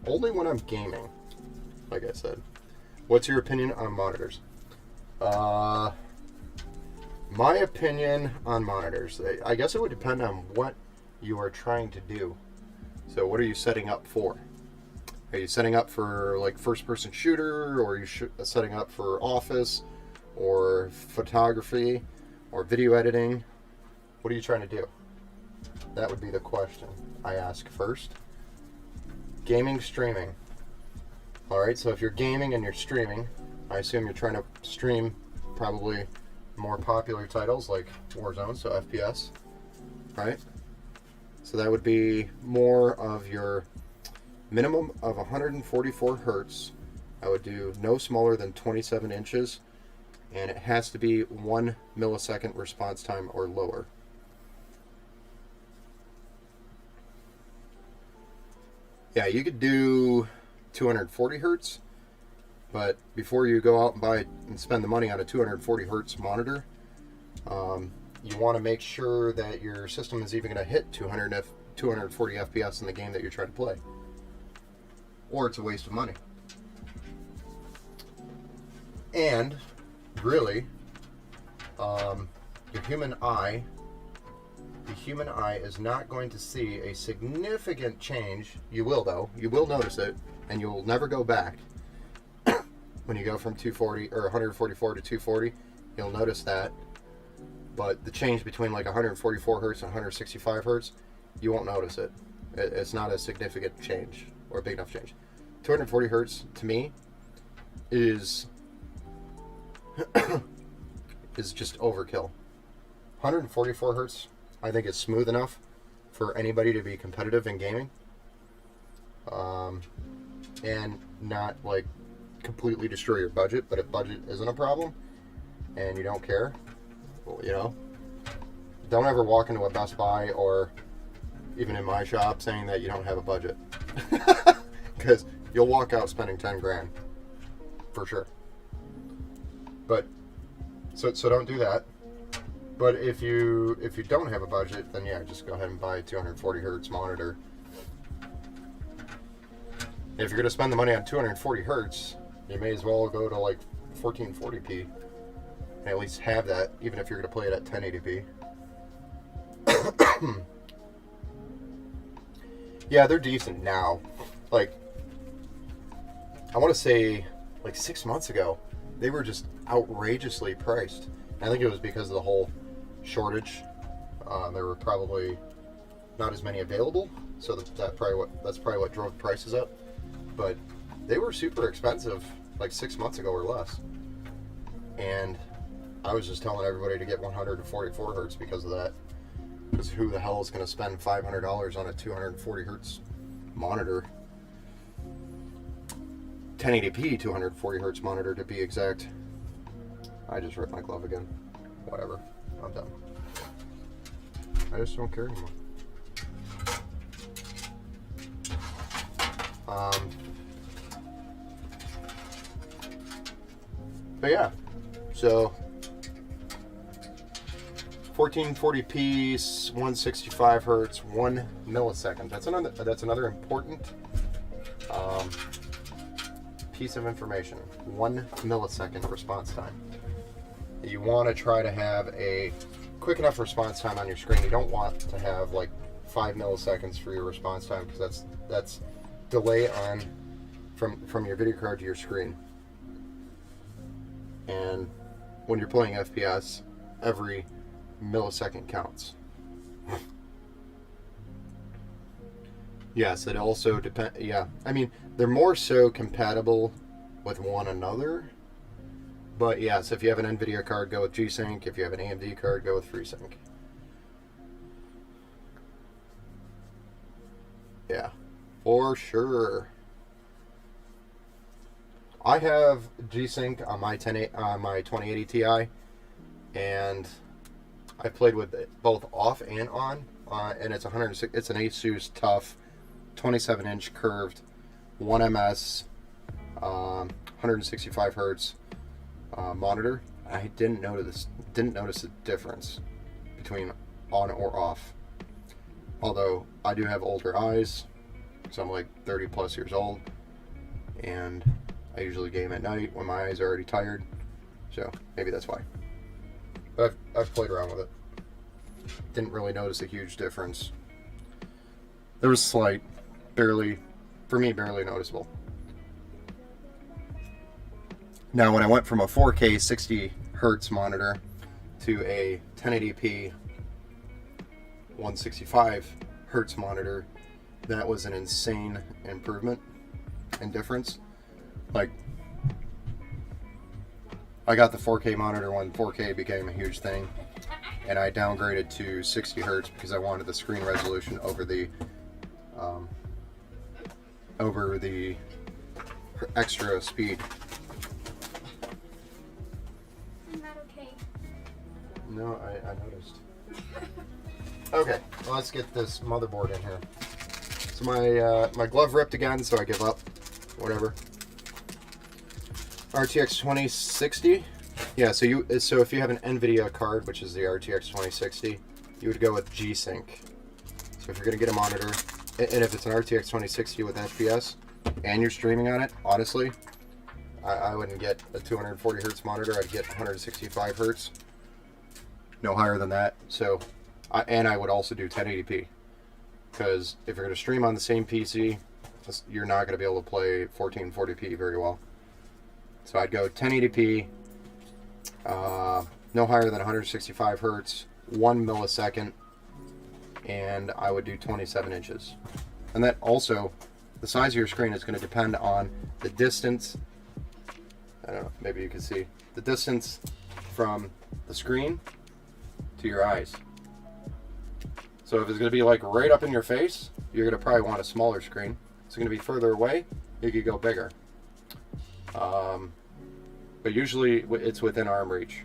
Only when I'm gaming, like I said. What's your opinion on monitors? My opinion on monitors, I guess it would depend on what you are trying to do. So what are you setting up for? Are you setting up for like first-person shooter, or are you setting up for office, or photography, or video editing? What are you trying to do? That would be the question I ask first. Gaming, streaming. Alright, so if you're gaming and you're streaming, I assume you're trying to stream probably more popular titles like Warzone, so FPS, right? So that would be more of your minimum of 144 hertz. I would do no smaller than 27 inches, and it has to be 1 millisecond response time or lower. Yeah, you could do 240 hertz, but before you go out and buy and spend the money on a 240 hertz monitor, you want to make sure that your system is even going to hit 240 FPS in the game that you're trying to play, or it's a waste of money. And really, the human eye is not going to see a significant change. You will, though. You will notice it, and you'll never go back. When you go from 240 or 144 to 240, you'll notice that. But the change between like 144 hertz and 165 hertz, you won't notice it. It's not a significant change or a big enough change. 240 hertz to me is just overkill. 144 hertz, I think it's smooth enough for anybody to be competitive in gaming, and not like completely destroy your budget. But if budget isn't a problem and you don't care, well, you know, don't ever walk into a Best Buy or even in my shop saying that you don't have a budget, because you'll walk out spending 10 grand for sure. But so don't do that. But if you don't have a budget, then yeah, just go ahead and buy a 240 hertz monitor. If you're going to spend the money on 240 hertz, you may as well go to like 1440p and at least have that, even if you're going to play it at 1080p. Yeah, they're decent now. Like, I want to say like 6 months ago, they were just outrageously priced. I think it was because of the whole shortage. There were probably not as many available, so that's probably what drove the prices up. But they were super expensive like 6 months ago or less, and I was just telling everybody to get 144 hertz because of that. Because who the hell is going to spend $500 on a 240 hertz monitor? 1080p 240 hertz monitor to be exact. I just ripped my glove again. Whatever. I'm done. I just don't care anymore. But yeah, so 1440p, 165 hertz, 1 millisecond. That's another important piece of information. 1 millisecond response time. You want to try to have a quick enough response time on your screen. You don't want to have like 5 milliseconds for your response time, because that's delay on from your video card to your screen. And when you're playing FPS, every millisecond counts. Yes, it also depends. Yeah, I mean, they're more so compatible with one another. But yes, if you have an NVIDIA card, go with G-Sync. If you have an AMD card, go with FreeSync. Yeah, for sure. I have G-Sync on my 2080 Ti, and I played with it both off and on, and it's an Asus TUF 27-inch curved 1ms 165 hertz monitor. I didn't notice the difference between on or off. Although I do have older eyes, so I'm like 30 plus years old, and I usually game at night when my eyes are already tired, so maybe that's why. But I've played around with it. Didn't really notice a huge difference. There was slight, barely, for me, barely noticeable. Now, when I went from a 4K 60 hertz monitor to a 1080p 165 hertz monitor, that was an insane improvement and difference. Like, I got the 4K monitor when 4K became a huge thing, and I downgraded to 60 hertz because I wanted the screen resolution over the extra speed. I'm not okay. No, I noticed. Okay, well, let's get this motherboard in here. So my glove ripped again, so I give up. Whatever. RTX 2060. Yeah, so if you have an NVIDIA card, which is the RTX 2060, you would go with G-Sync. So if you're gonna get a monitor, and if it's an RTX 2060 with FPS, and you're streaming on it, honestly, I wouldn't get a 240 hertz monitor. I'd get 165 hertz. No higher than that. So, I would also do 1080p, because if you're going to stream on the same PC, you're not going to be able to play 1440p very well. So I'd go 1080p, no higher than 165 hertz, 1 millisecond, and I would do 27 inches. And that also, the size of your screen is going to depend on the distance. I don't know, maybe you can see the distance from the screen to your eyes. So if it's going to be like right up in your face, you're going to probably want a smaller screen. If it's going to be further away, you could go bigger. But usually it's within arm reach,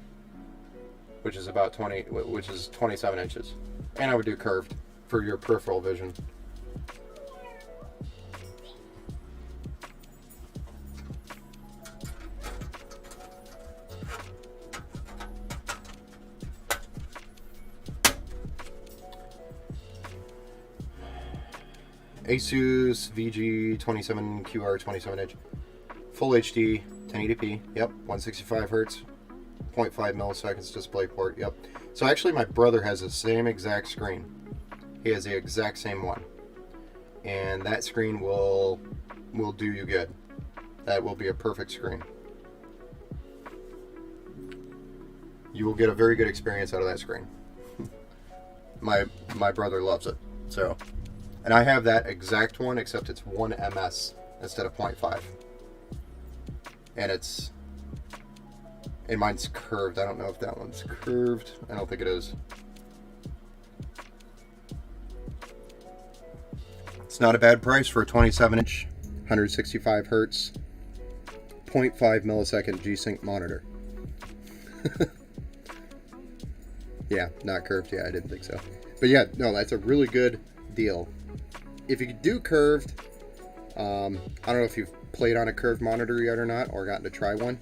which is about 27 inches. And I would do curved for your peripheral vision. Asus VG27QR 27 inch, full HD, 1080p. Yep, 165 hertz, 0.5 milliseconds display port. Yep. So actually, my brother has the same exact screen. He has the exact same one, and that screen will do you good. That will be a perfect screen. You will get a very good experience out of that screen. My brother loves it. So. And I have that exact one, except it's 1 ms instead of 0.5. And mine's curved. I don't know if that one's curved. I don't think it is. It's not a bad price for a 27-inch, 165 hertz, 0.5 millisecond G-Sync monitor. Yeah, not curved. Yeah, I didn't think so. But yeah, no, that's a really good deal. If you do curved, I don't know if you've played on a curved monitor yet or not, or gotten to try one.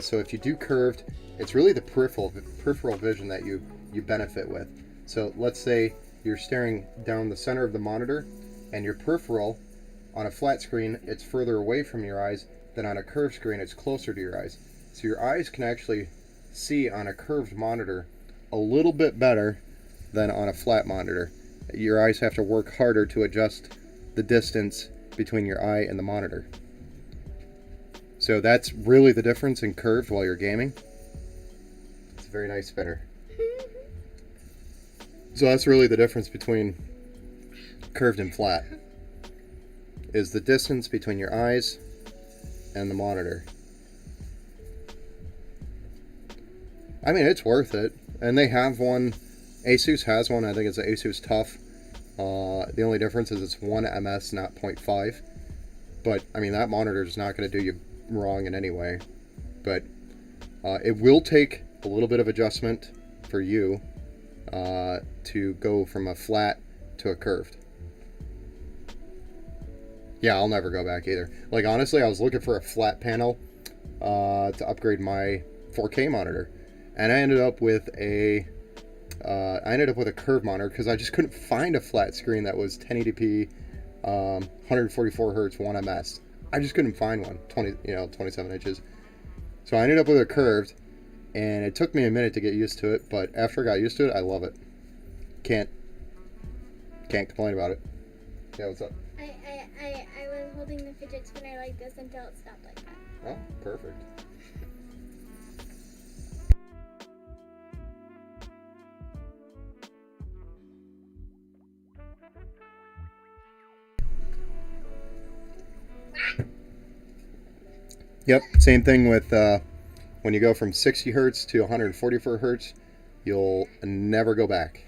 So if you do curved, it's really the peripheral vision that you benefit with. So let's say you're staring down the center of the monitor, and your peripheral on a flat screen, it's further away from your eyes than on a curved screen, it's closer to your eyes. So your eyes can actually see on a curved monitor a little bit better than on a flat monitor. Your eyes have to work harder to adjust the distance between your eye and the monitor. So that's really the difference in curved while you're gaming. It's a very nice spinner. So that's really the difference between curved and flat, is the distance between your eyes and the monitor. I mean, it's worth it. And they have one. Asus has one. I think it's the Asus TUF. The only difference is it's 1 ms, not 0.5. But, I mean, that monitor is not going to do you wrong in any way. But it will take a little bit of adjustment for you to go from a flat to a curved. Yeah, I'll never go back either. Like, honestly, I was looking for a flat panel to upgrade my 4K monitor. And I ended up with a I ended up with a curve monitor because I just couldn't find a flat screen that was 1080p, 144 hertz, 1ms. I just couldn't find one, 27 inches. So I ended up with a curved, and it took me a minute to get used to it, but after I got used to it, I love it. Can't complain about it. Yeah, what's up? I was holding the fidget spinner like this until it stopped like that. Oh, perfect. Yep, same thing with when you go from 60 hertz to 144 hertz, you'll never go back.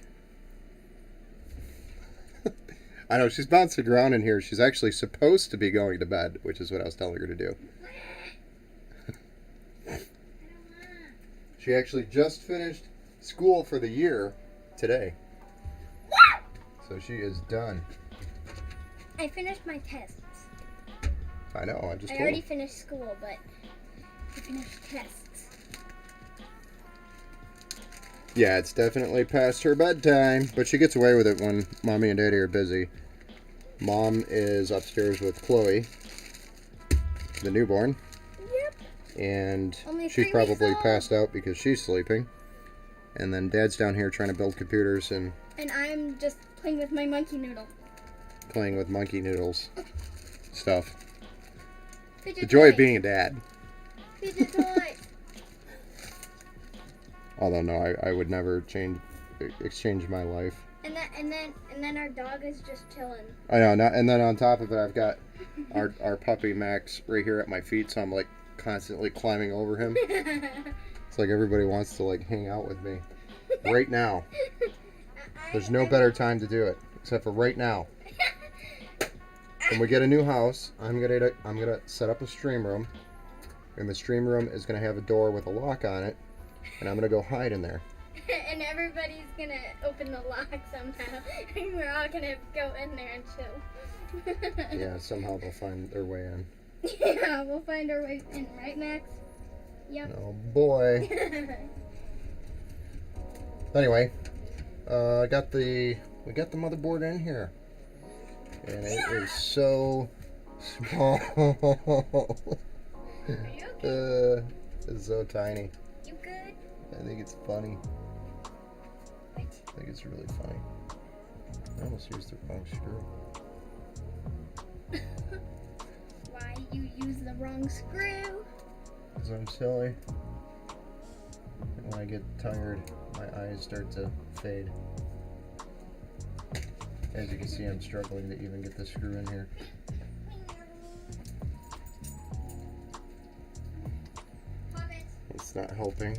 I know, she's bouncing around in here. She's actually supposed to be going to bed, which is what I was telling her to do. She actually just finished school for the year today. So she is done. I finished my tests. I know, I just I told already her. finished school, but I finished tests. Yeah, it's definitely past her bedtime, but she gets away with it when Mommy and Daddy are busy. Mom is upstairs with Chloe, the newborn, Yep. and Only she's 3 weeks probably old. passed out because she's sleeping. And then Dad's down here trying to build computers and And I'm just playing with my monkey noodle. playing with monkey noodles stuff. Fidget The joy of toy. being a dad. Fidget toy. Although no, I would never exchange my life. And then our dog is just chilling. I know, and then on top of it, I've got our puppy Max right here at my feet, so I'm like constantly climbing over him. It's like everybody wants to like hang out with me right now. There's no better time to do it except for right now. When we get a new house, I'm gonna set up a stream room, and the stream room is gonna have a door with a lock on it, and I'm gonna go hide in there. And everybody's gonna open the lock somehow. And we're all gonna go in there and chill. Yeah, somehow they'll find their way in. Yeah, we'll find our way in, right, Max? Yep. Oh boy. Anyway, we got the motherboard in here, and it is so small. Are you okay? It's so tiny. You good? I think it's funny. Wait. I think it's really funny. I almost used the wrong screw. Why you use the wrong screw? Because I'm silly. And when I get tired, my eyes start to fade. As you can see, I'm struggling to even get the screw in here. Pop it. It's not helping.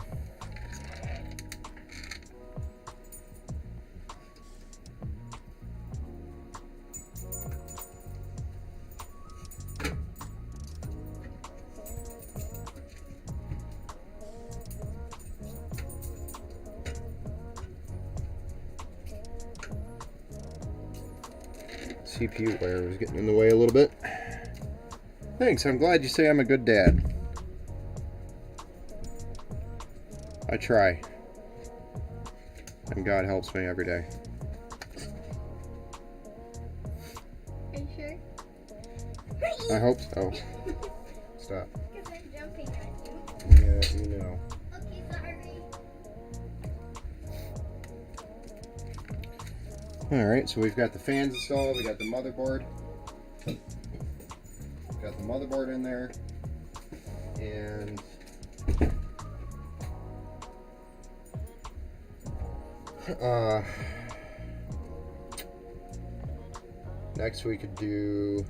CPU wire was getting in the way a little bit. Thanks, I'm glad you say I'm a good dad. I try. And God helps me every day. Are you sure? I hope so. Stop. Because I'm jumping at you. Yeah, you know. Okay, sorry. Alright, so we've got the fans installed, we got the motherboard. Got the motherboard in there. And next we could do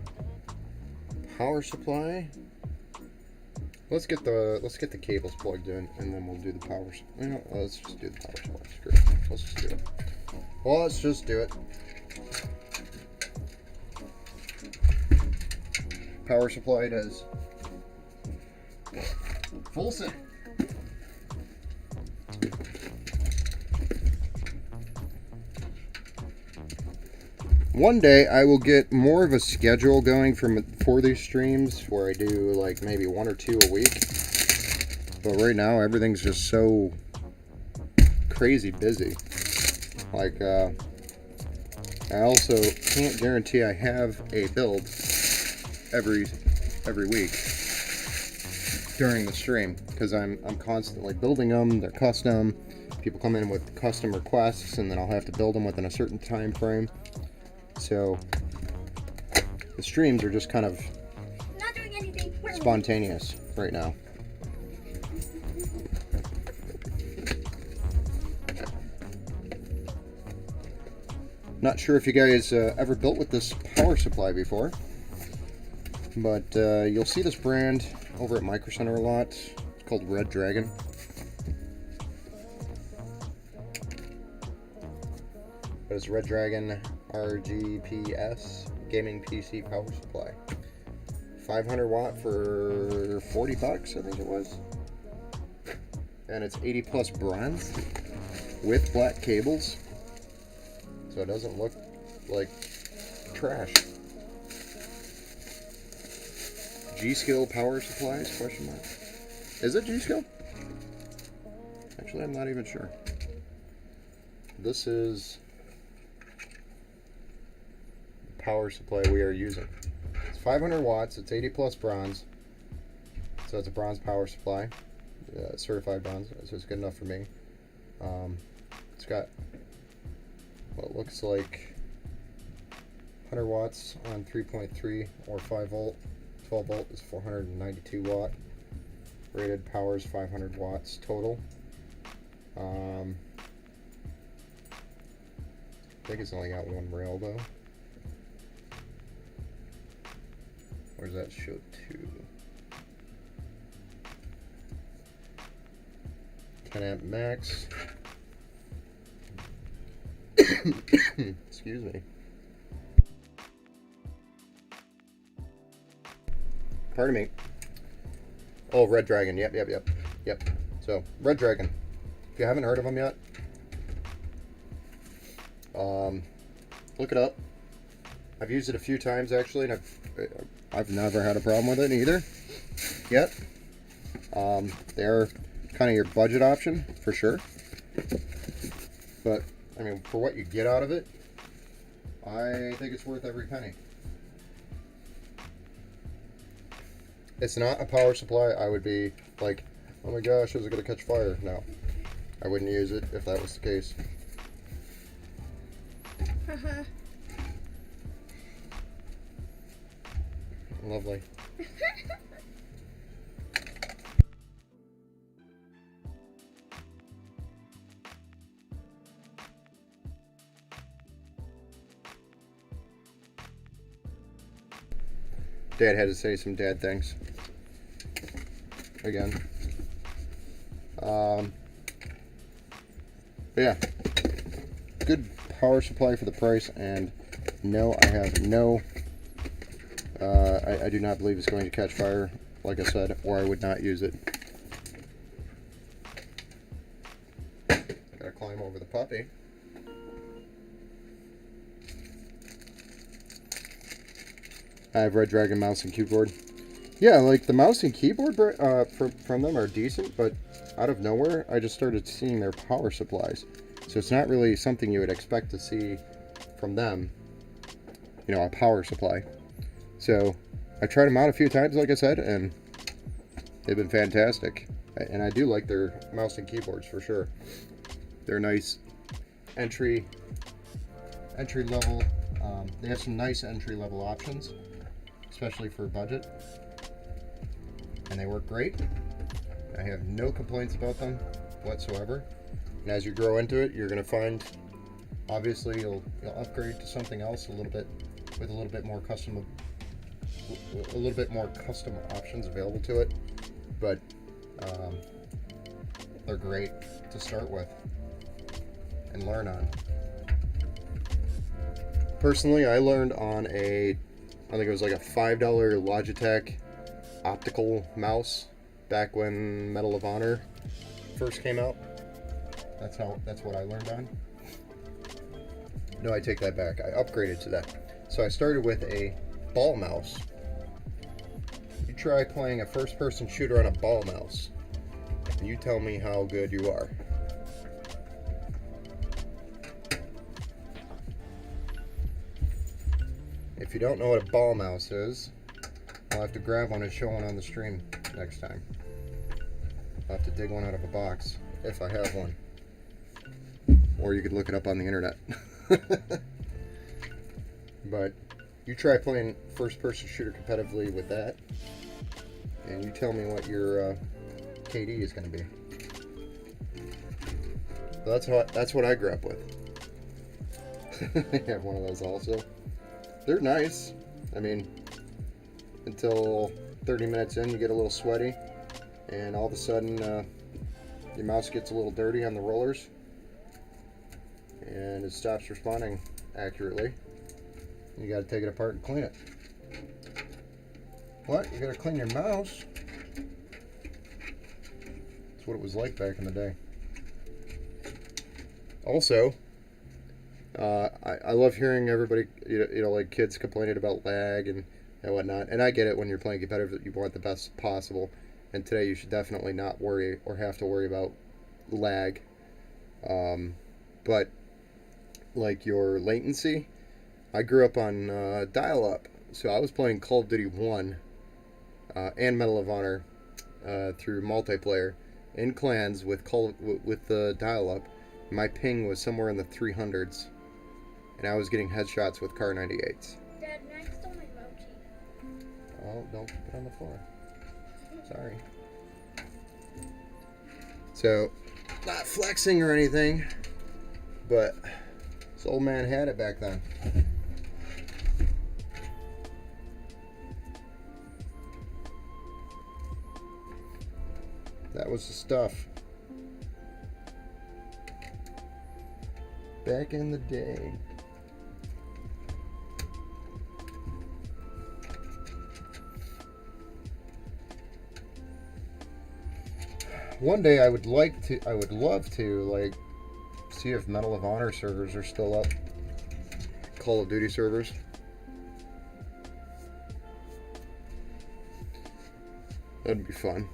power supply. Let's get the cables plugged in, and then we'll do the power. Let's just do the power supply. Screw it. Let's just do it. Well, let's just do it. Power supply does full set. One day I will get more of a schedule going for these streams where I do like maybe 1 or 2 a week. But right now everything's just so crazy busy. Like, I also can't guarantee I have a build every week during the stream, because I'm constantly building them. They're custom. People come in with custom requests, and then I'll have to build them within a certain time frame. So the streams are just kind of Not doing anything. spontaneous right now. Not sure if you guys ever built with this power supply before, but you'll see this brand over at Micro Center a lot. It's called Red Dragon. It's Red Dragon RGPS gaming PC power supply. 500 watt for 40 bucks, I think it was. And it's 80 plus bronze with black cables, so it doesn't look like trash. G-Skill power supplies, question mark. Is it G-Skill? Actually, I'm not even sure. This is the power supply we are using. It's 500 watts, it's 80 plus bronze, so it's a bronze power supply, certified bronze, so it's good enough for me. It's got what looks like 100 watts on 3.3 or 5 volt. 12 volt is 492 watt. Rated power is 500 watts total. I think it's only got one rail though. Where's that show to? 10 amp max. Excuse me. Pardon me. Oh, Red Dragon. Yep. So, Red Dragon. If you haven't heard of them yet, look it up. I've used it a few times actually, and I've never had a problem with it either yet. They're kind of your budget option for sure, but I mean, for what you get out of it, I think it's worth every penny. It's not a power supply I would be like, oh my gosh, is it going to catch fire? No, I wouldn't use it if that was the case. Lovely. Dad had to say some dad things. Again. But yeah. Good power supply for the price, and no, I have no... I do not believe it's going to catch fire, like I said, or I would not use it. Gotta climb over the puppy. I have Red Dragon mouse and keyboard. Yeah, like the mouse and keyboard from them are decent, but out of nowhere, I just started seeing their power supplies. So it's not really something you would expect to see from them, you know, a power supply. So I tried them out a few times, like I said, and they've been fantastic. And I do like their mouse and keyboards for sure. They're nice entry level. They have some nice entry level options, especially for budget, and they work great. I have no complaints about them whatsoever. And as you grow into it, you're going to find, obviously, you'll upgrade to something else a little bit with a little bit more custom options available to it. But they're great to start with and learn on. Personally, I learned on I think it was like a $5 Logitech optical mouse back when Medal of Honor first came out. That's what I learned on. No, I take that back. I upgraded to that. So I started with a ball mouse. You try playing a first-person shooter on a ball mouse, and you tell me how good you are. If you don't know what a ball mouse is, I'll have to grab one and show one on the stream next time. I'll have to dig one out of a box, if I have one. Or you could look it up on the internet. But you try playing first-person shooter competitively with that, and you tell me what your KD is going to be. So that's what I grew up with. I have one of those also. They're nice. I mean, until 30 minutes in, you get a little sweaty, and all of a sudden, your mouse gets a little dirty on the rollers, and it stops responding accurately. You got to take it apart and clean it. What? You got to clean your mouse? That's what it was like back in the day. Also, I love hearing everybody, like kids complaining about lag and whatnot. And I get it, when you're playing competitive, you want the best possible. And today you should definitely not worry or have to worry about lag. But like your latency, I grew up on dial-up. So I was playing Call of Duty 1 and Medal of Honor through multiplayer in clans with the dial-up. My ping was somewhere in the 300s, and I was getting headshots with Kar 98s. Dad, Max stole my mochi. Oh, don't put it on the floor. Sorry. So, not flexing or anything, but this old man had it back then. That was the stuff. Back in the day. One day I would love to, like, see if Medal of Honor servers are still up. Call of Duty servers. That'd be fun.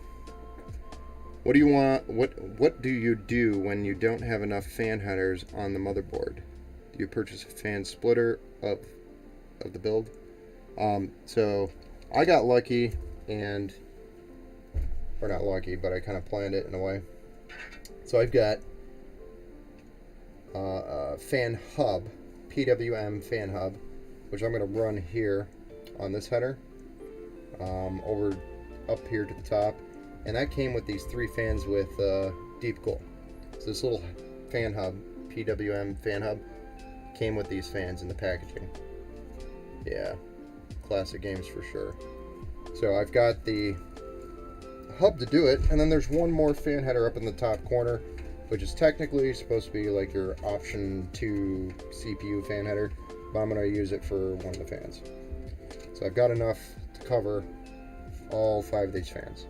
What do you want? What do you do when you don't have enough fan headers on the motherboard? Do you purchase a fan splitter of the build? So I got lucky, or not lucky, but I kind of planned it in a way. So I've got a fan hub, PWM fan hub, which I'm going to run here on this header, over up here to the top. And that came with these 3 fans with deep cool. So this little fan hub, PWM fan hub, came with these fans in the packaging. Yeah, classic games for sure. So I've got the hub to do it, and then there's one more fan header up in the top corner, which is technically supposed to be like your option 2 CPU fan header, but I'm going to use it for one of the fans. So I've got enough to cover all 5 of these fans.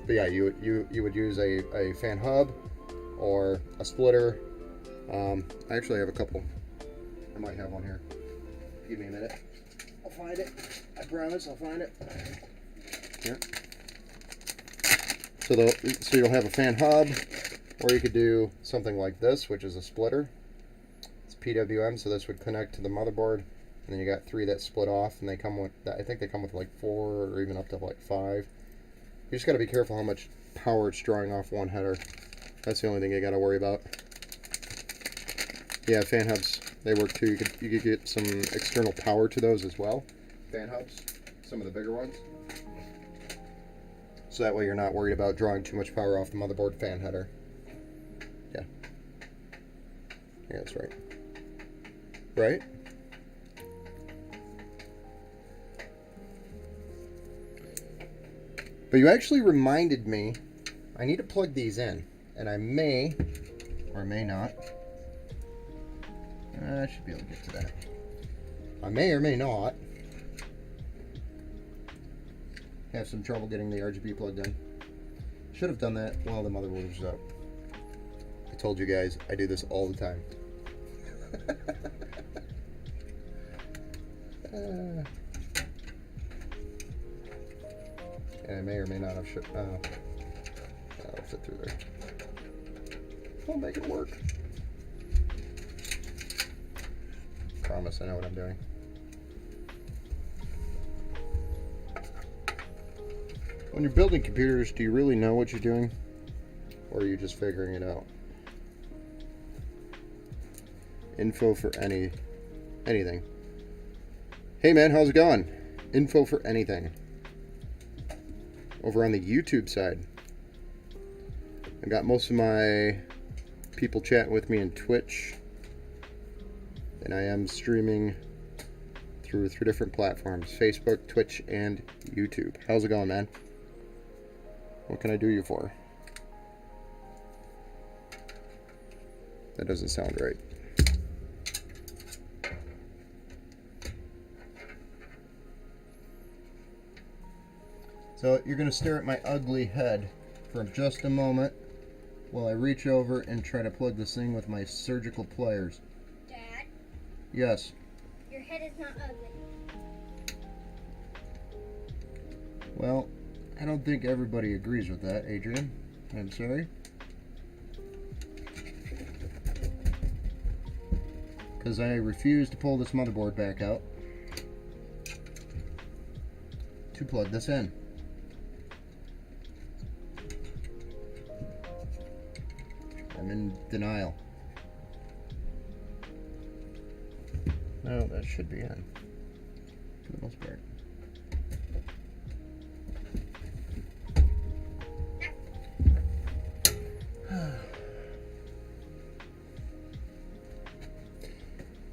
But yeah, you would use a fan hub or a splitter. I actually have a couple. I might have one here. Give me a minute. I'll find it. I promise I'll find it. Here. So you'll have a fan hub, or you could do something like this, which is a splitter. It's PWM, so this would connect to the motherboard, and then you got 3 that split off, and they come with, I think they come with like 4 or even up to like 5. You just got to be careful how much power it's drawing off one header. That's the only thing you got to worry about. Yeah, fan hubs, they work too. You could get some external power to those as well. Fan hubs, some of the bigger ones. So that way you're not worried about drawing too much power off the motherboard fan header. Yeah. Yeah, that's right. Right? But you actually reminded me, I need to plug these in, and I may, or may not, I should be able to get to that. I may or may not have some trouble getting the RGB plugged in. Should have done that while the motherboard was up. I told you guys, I do this all the time. And I may or may not have I'll fit through there. I'll make it work. Promise I know what I'm doing. When you're building computers, do you really know what you're doing? Or are you just figuring it out? Info for anything. Hey man, how's it going? Info for anything. Over on the YouTube side, I got most of my people chatting with me in Twitch, and I am streaming through 3 different platforms: Facebook, Twitch, and YouTube. How's it going, man? What can I do you for? That doesn't sound right. So you're going to stare at my ugly head for just a moment while I reach over and try to plug this thing with my surgical pliers. Dad, Yes. your head is not ugly. Well, I don't think everybody agrees with that, Adrian. I'm sorry. Because I refuse to pull this motherboard back out to plug this in. I'm in denial. No, that should be in, for the most part.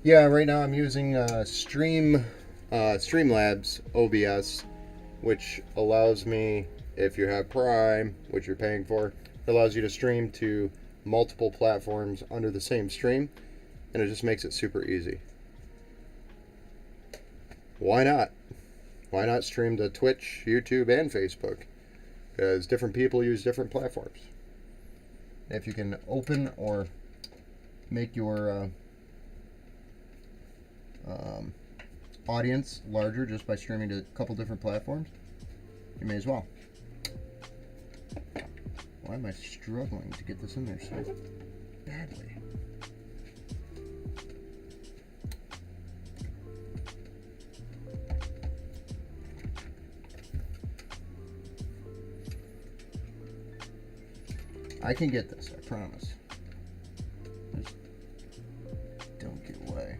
Yeah, right now I'm using Streamlabs OBS, which allows me, if you have Prime, which you're paying for, it allows you to stream to multiple platforms under the same stream, and it just makes it super easy. Why not? Why not stream to Twitch, YouTube, and Facebook? Because different people use different platforms. If you can open or make your audience larger just by streaming to a couple different platforms, you may as well. Why am I struggling to get this in there so badly? I can get this, I promise. Just don't get away.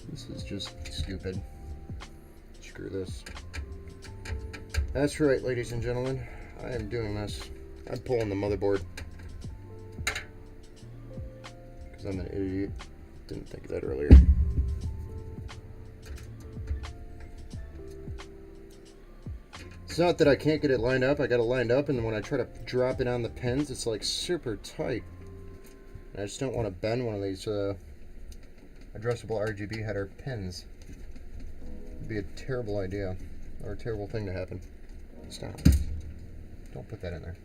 This is just stupid. Screw this. That's right, ladies and gentlemen. I am doing this. I'm pulling the motherboard. Because I'm an idiot. Didn't think of that earlier. It's not that I can't get it lined up. I got it lined up, and when I try to drop it on the pins, it's like super tight. And I just don't want to bend one of these addressable RGB header pins. It'd be a terrible idea, or a terrible thing to happen. Stop. Don't put that in there.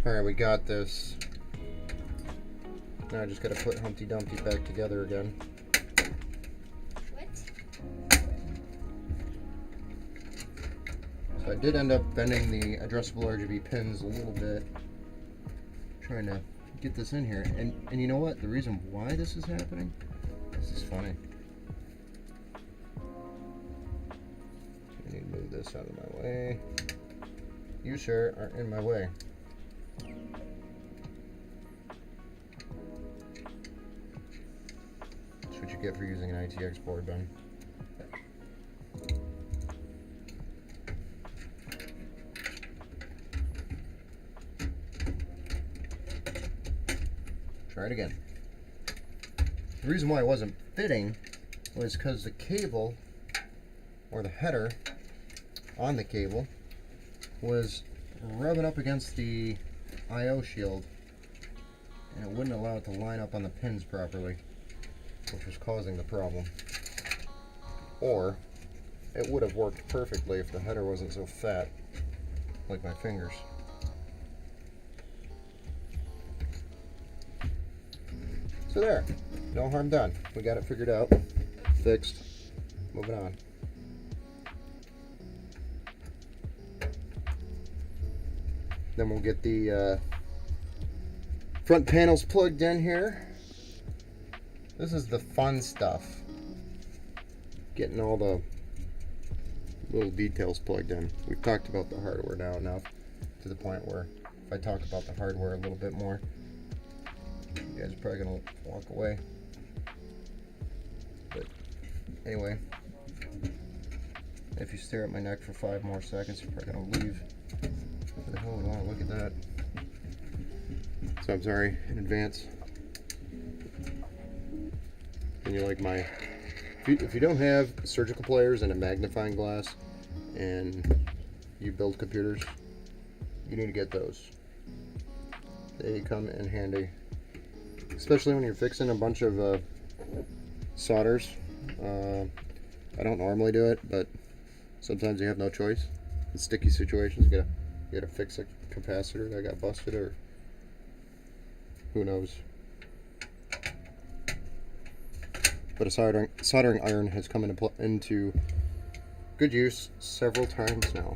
Alright, we got this. Now I just gotta put Humpty Dumpty back together again. What? So I did end up bending the addressable RGB pins a little bit, trying to get this in here. And you know what? The reason why this is happening? This is funny. I need to move this out of my way. You, sir, are in my way. That's what you get for using an ITX board, Ben. Try it again. The reason why it wasn't fitting was because the cable, or the header on the cable, was rubbing up against the I/O shield, and it wouldn't allow it to line up on the pins properly, which was causing the problem. Or it would have worked perfectly if the header wasn't so fat, like my fingers. So there, no harm done. We got it figured out, fixed, moving on. Then we'll get the front panels plugged in here. This is the fun stuff. Getting all the little details plugged in. We've talked about the hardware now enough to the point where if I talk about the hardware a little bit more, you guys are probably gonna walk away. But anyway, if you stare at my neck for 5 more seconds, you're probably gonna leave. What the hell, we want to look at that. So I'm sorry in advance. And you like my, if you don't have surgical pliers and a magnifying glass and you build computers, you need to get those. They come in handy, especially when you're fixing a bunch of solders. I don't normally do it, but sometimes you have no choice. In sticky situations, you gotta fix a capacitor that got busted, or who knows. But a soldering iron has come into good use several times now.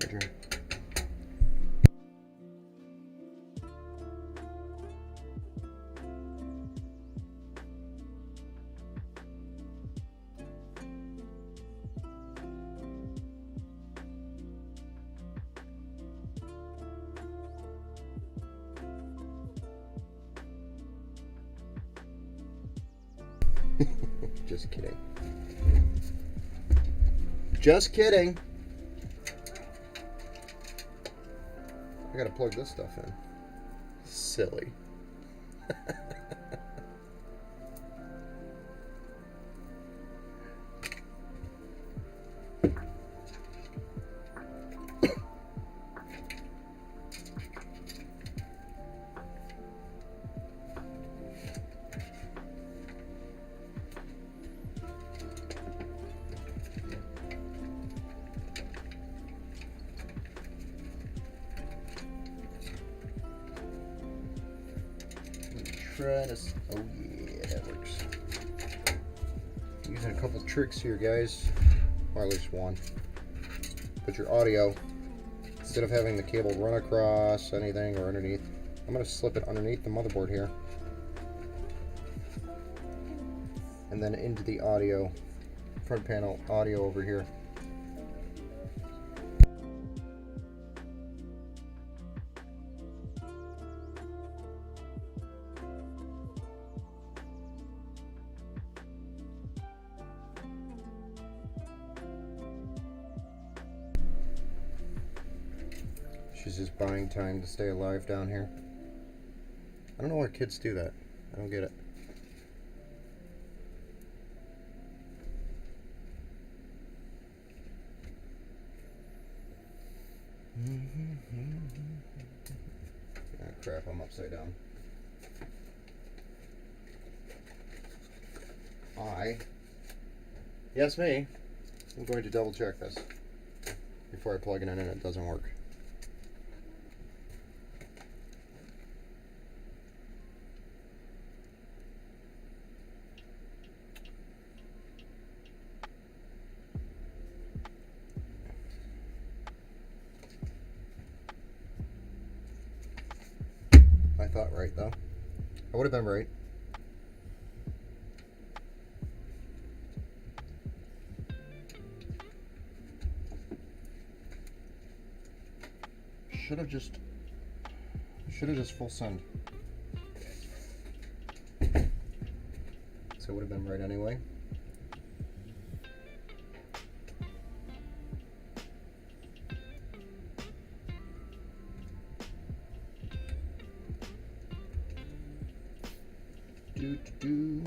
Roger. Just kidding. Just kidding. I gotta plug this stuff in. Silly. Try this. Oh yeah, that works. Using a couple tricks here, guys, or at least one. Put your audio, instead of having the cable run across anything or underneath, I'm going to slip it underneath the motherboard here, and then into the audio, front panel audio over here. She's just buying time to stay alive down here. I don't know why kids do that. I don't get it. Ah, crap, I'm upside down. Yes, me, I'm going to double check this before I plug it in and it doesn't work. I thought right though. I would have been right. Should have just full send. So it would have been right anyway. Do.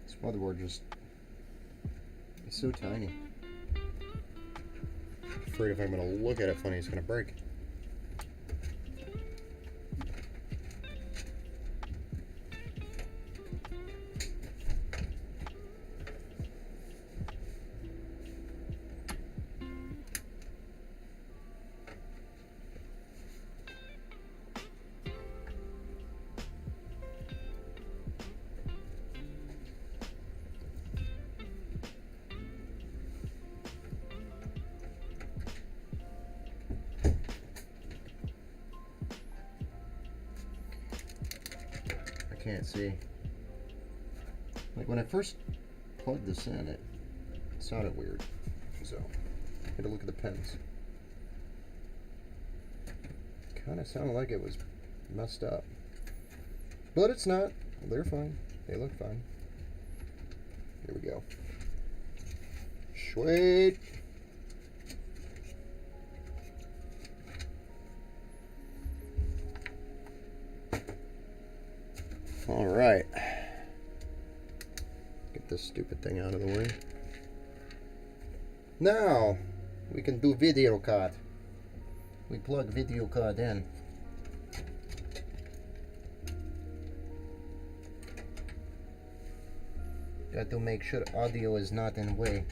This motherboard just is so tiny. Afraid if I'm gonna look at it funny, it's gonna break. Can't see. Like when I first plugged this in, it sounded weird. So I had to look at the pins. Kind of sounded like it was messed up, but it's not. They're fine. They look fine. Here we go. Sweet. All right. Get this stupid thing out of the way. Now we can do video card. We plug video card in. Got to make sure audio is not in way.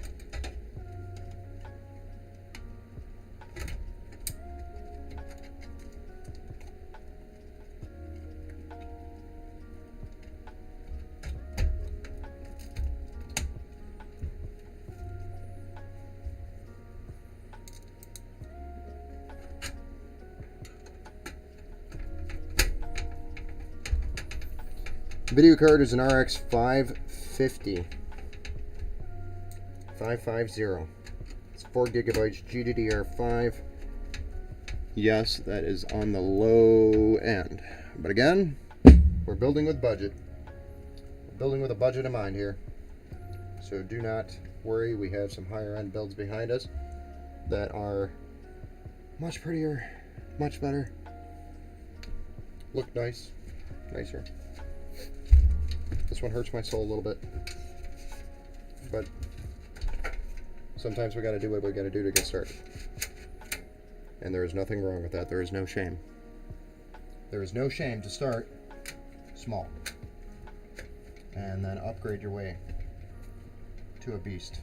Video card is an RX 550. 550. It's 4 gigabytes GDDR5. Yes, that is on the low end. But again, we're building with budget. We're building with a budget in mind here. So do not worry, we have some higher end builds behind us that are much prettier, much better. Look nice, nicer. This one hurts my soul a little bit, but sometimes we got to do what we got to do to get started. And there is nothing wrong with that. There is no shame. There is no shame to start small and then upgrade your way to a beast.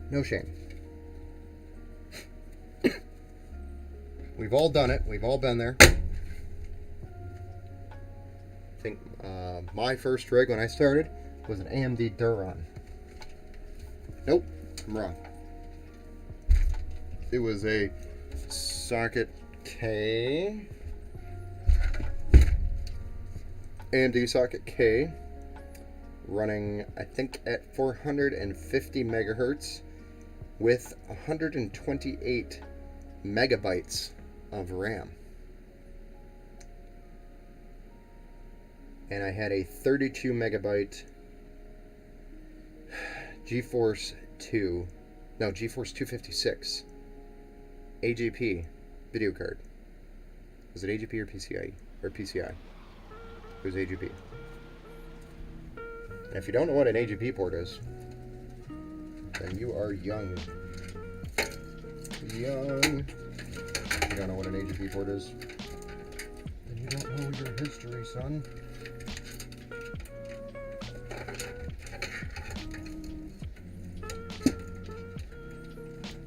No shame. We've all done it. We've all been there. I think my first rig when I started was an AMD Duron. Nope, I'm wrong. It was a socket K, AMD socket K, running I think at 450 megahertz with 128 megabytes of RAM. And I had a 32 megabyte GeForce 256 AGP video card. Was it AGP or PCI? Or PCI? It was AGP. And if you don't know what an AGP port is, then you are young. Young. You don't know what an AGV port is? Then you don't know your history, son.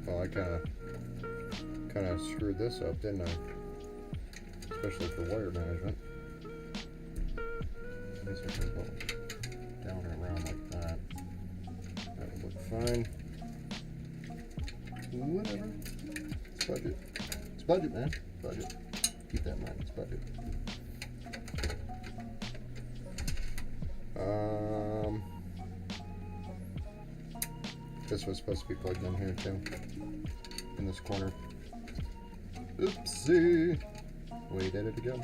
Well, I kind of screwed this up, didn't I? Especially for wire management. This would go down and around like that. That would look fine. Whatever. It's budget. It's budget, man. Budget. Keep that in mind. It's budget. This was supposed to be plugged in here too. In this corner. Oopsie. We did it again.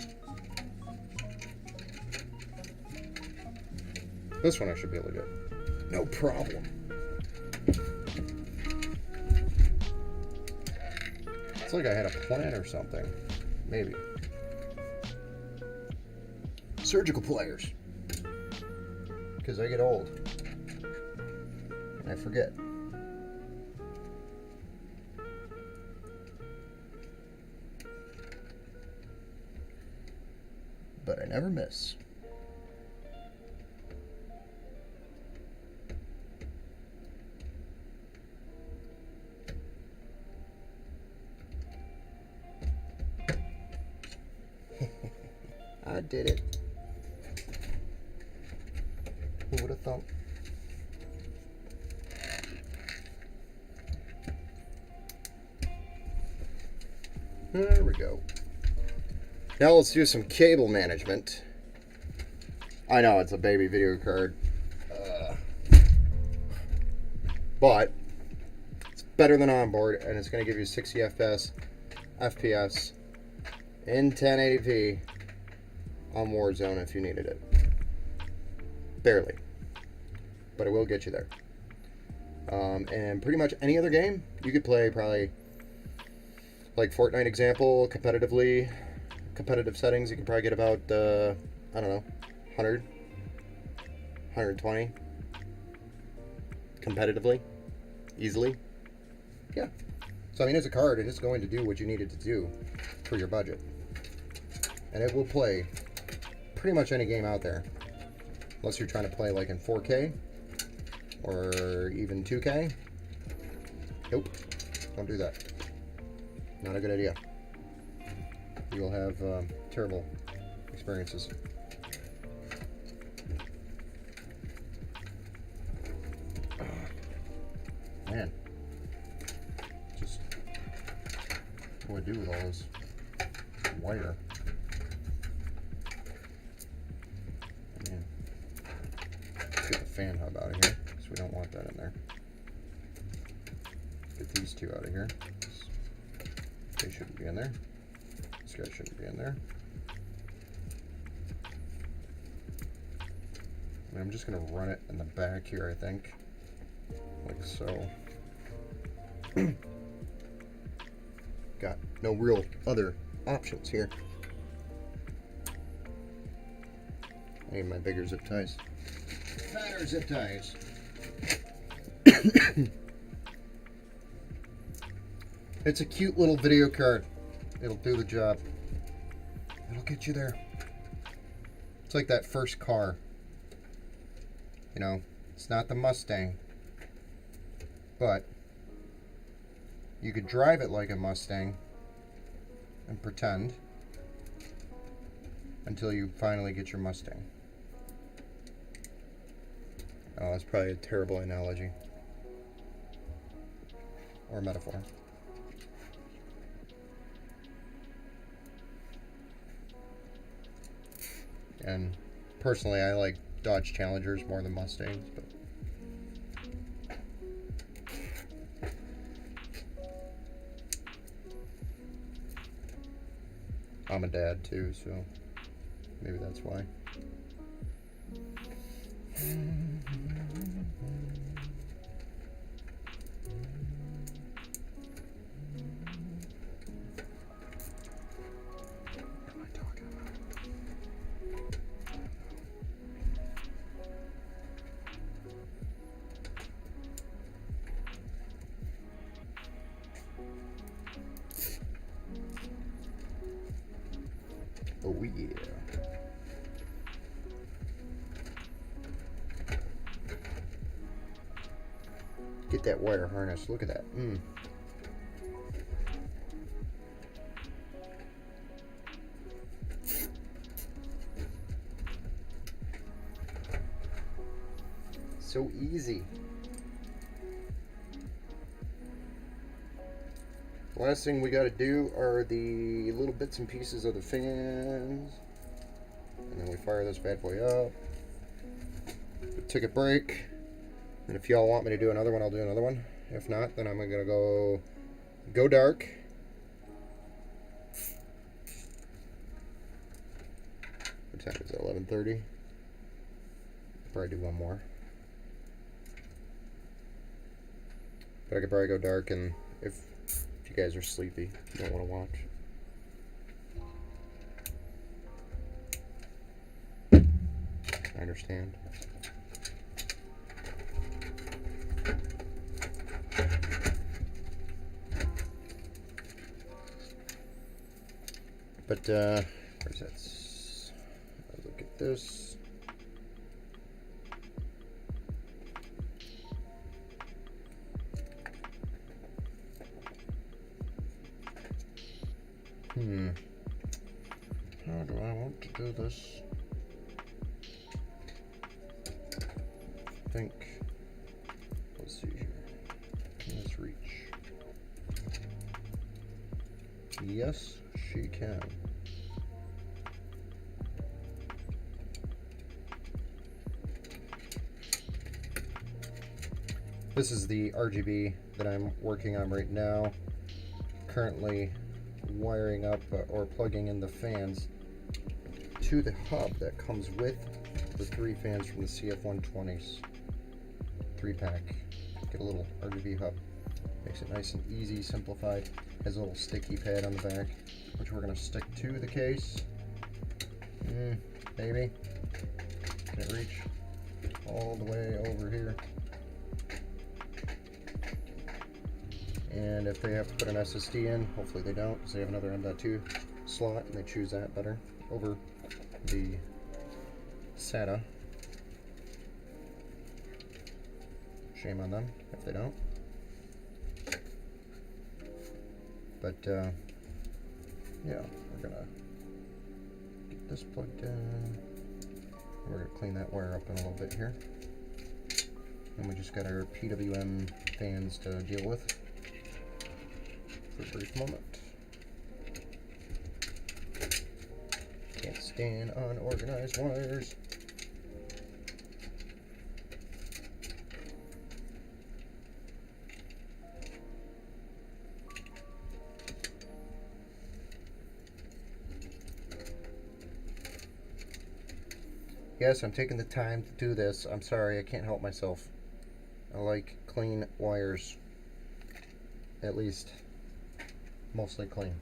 This one I should be able to get. No problem. It's like I had a plan or something. Maybe. Surgical pliers. Because I get old. And I forget. But I never miss. I did it. Who would have thought? There we go. Now let's do some cable management. I know it's a baby video card. But it's better than onboard, and it's going to give you 60 FPS in 1080p on Warzone if you needed it. Barely. But it will get you there. And pretty much any other game, you could play probably like Fortnite example, competitively, competitive settings, you can probably get about, I don't know, 100, 120 competitively, easily. Yeah. So I mean, as a card, it is going to do what you need it to do for your budget. And it will play pretty much any game out there. Unless you're trying to play like in 4K or even 2K. Nope. Don't do that. Not a good idea. You will have terrible experiences. Man. Just what do I do with all this wire? Man. Let's get the fan hub out of here, because we don't want that in there. Get these two out of here. They shouldn't be in there. This guy shouldn't be in there. And I'm just going to run it in the back here, I think. Like so. Got no real other options here. I need my bigger zip ties. Fatter zip ties. It's a cute little video card. It'll do the job. It'll get you there. It's like that first car. You know, it's not the Mustang. But you could drive it like a Mustang and pretend until you finally get your Mustang. Oh, that's probably a terrible analogy. Or metaphor. And personally, I like Dodge Challengers more than Mustangs, but I'm a dad too, so maybe that's why. Oh yeah. Get that wire harness. Look at that. So easy. The last thing we got to do are the little bits and pieces of the fans. And then we fire this bad boy up. Take a break. And if y'all want me to do another one, I'll do another one. If not, then I'm going to go dark. What time is it? 11:30. Probably do one more. But I could probably go dark, and if you guys are sleepy, you don't want to watch. I understand. But, where's that? Look at this. How do I want to do this? I think, let's see here. Can this reach? Yes, she can. This is the RGB that I'm working on right now. Currently wiring up or plugging in the fans to the hub that comes with the 3 fans from the CF120s 3-pack. Get a little RGB hub. Makes it nice and easy, simplified. Has a little sticky pad on the back, which we're going to stick to the case. Maybe. Can it reach all the way over here? And if they have to put an SSD in, hopefully they don't, because they have another M.2 slot, and they choose that better over the SATA. Shame on them if they don't. But, yeah, we're gonna get this plugged in. We're gonna clean that wire up in a little bit here. And we just got our PWM fans to deal with for a brief moment. Can't stand unorganized wires. Yes, I'm taking the time to do this. I'm sorry, I can't help myself. I like clean wires. At least, mostly clean.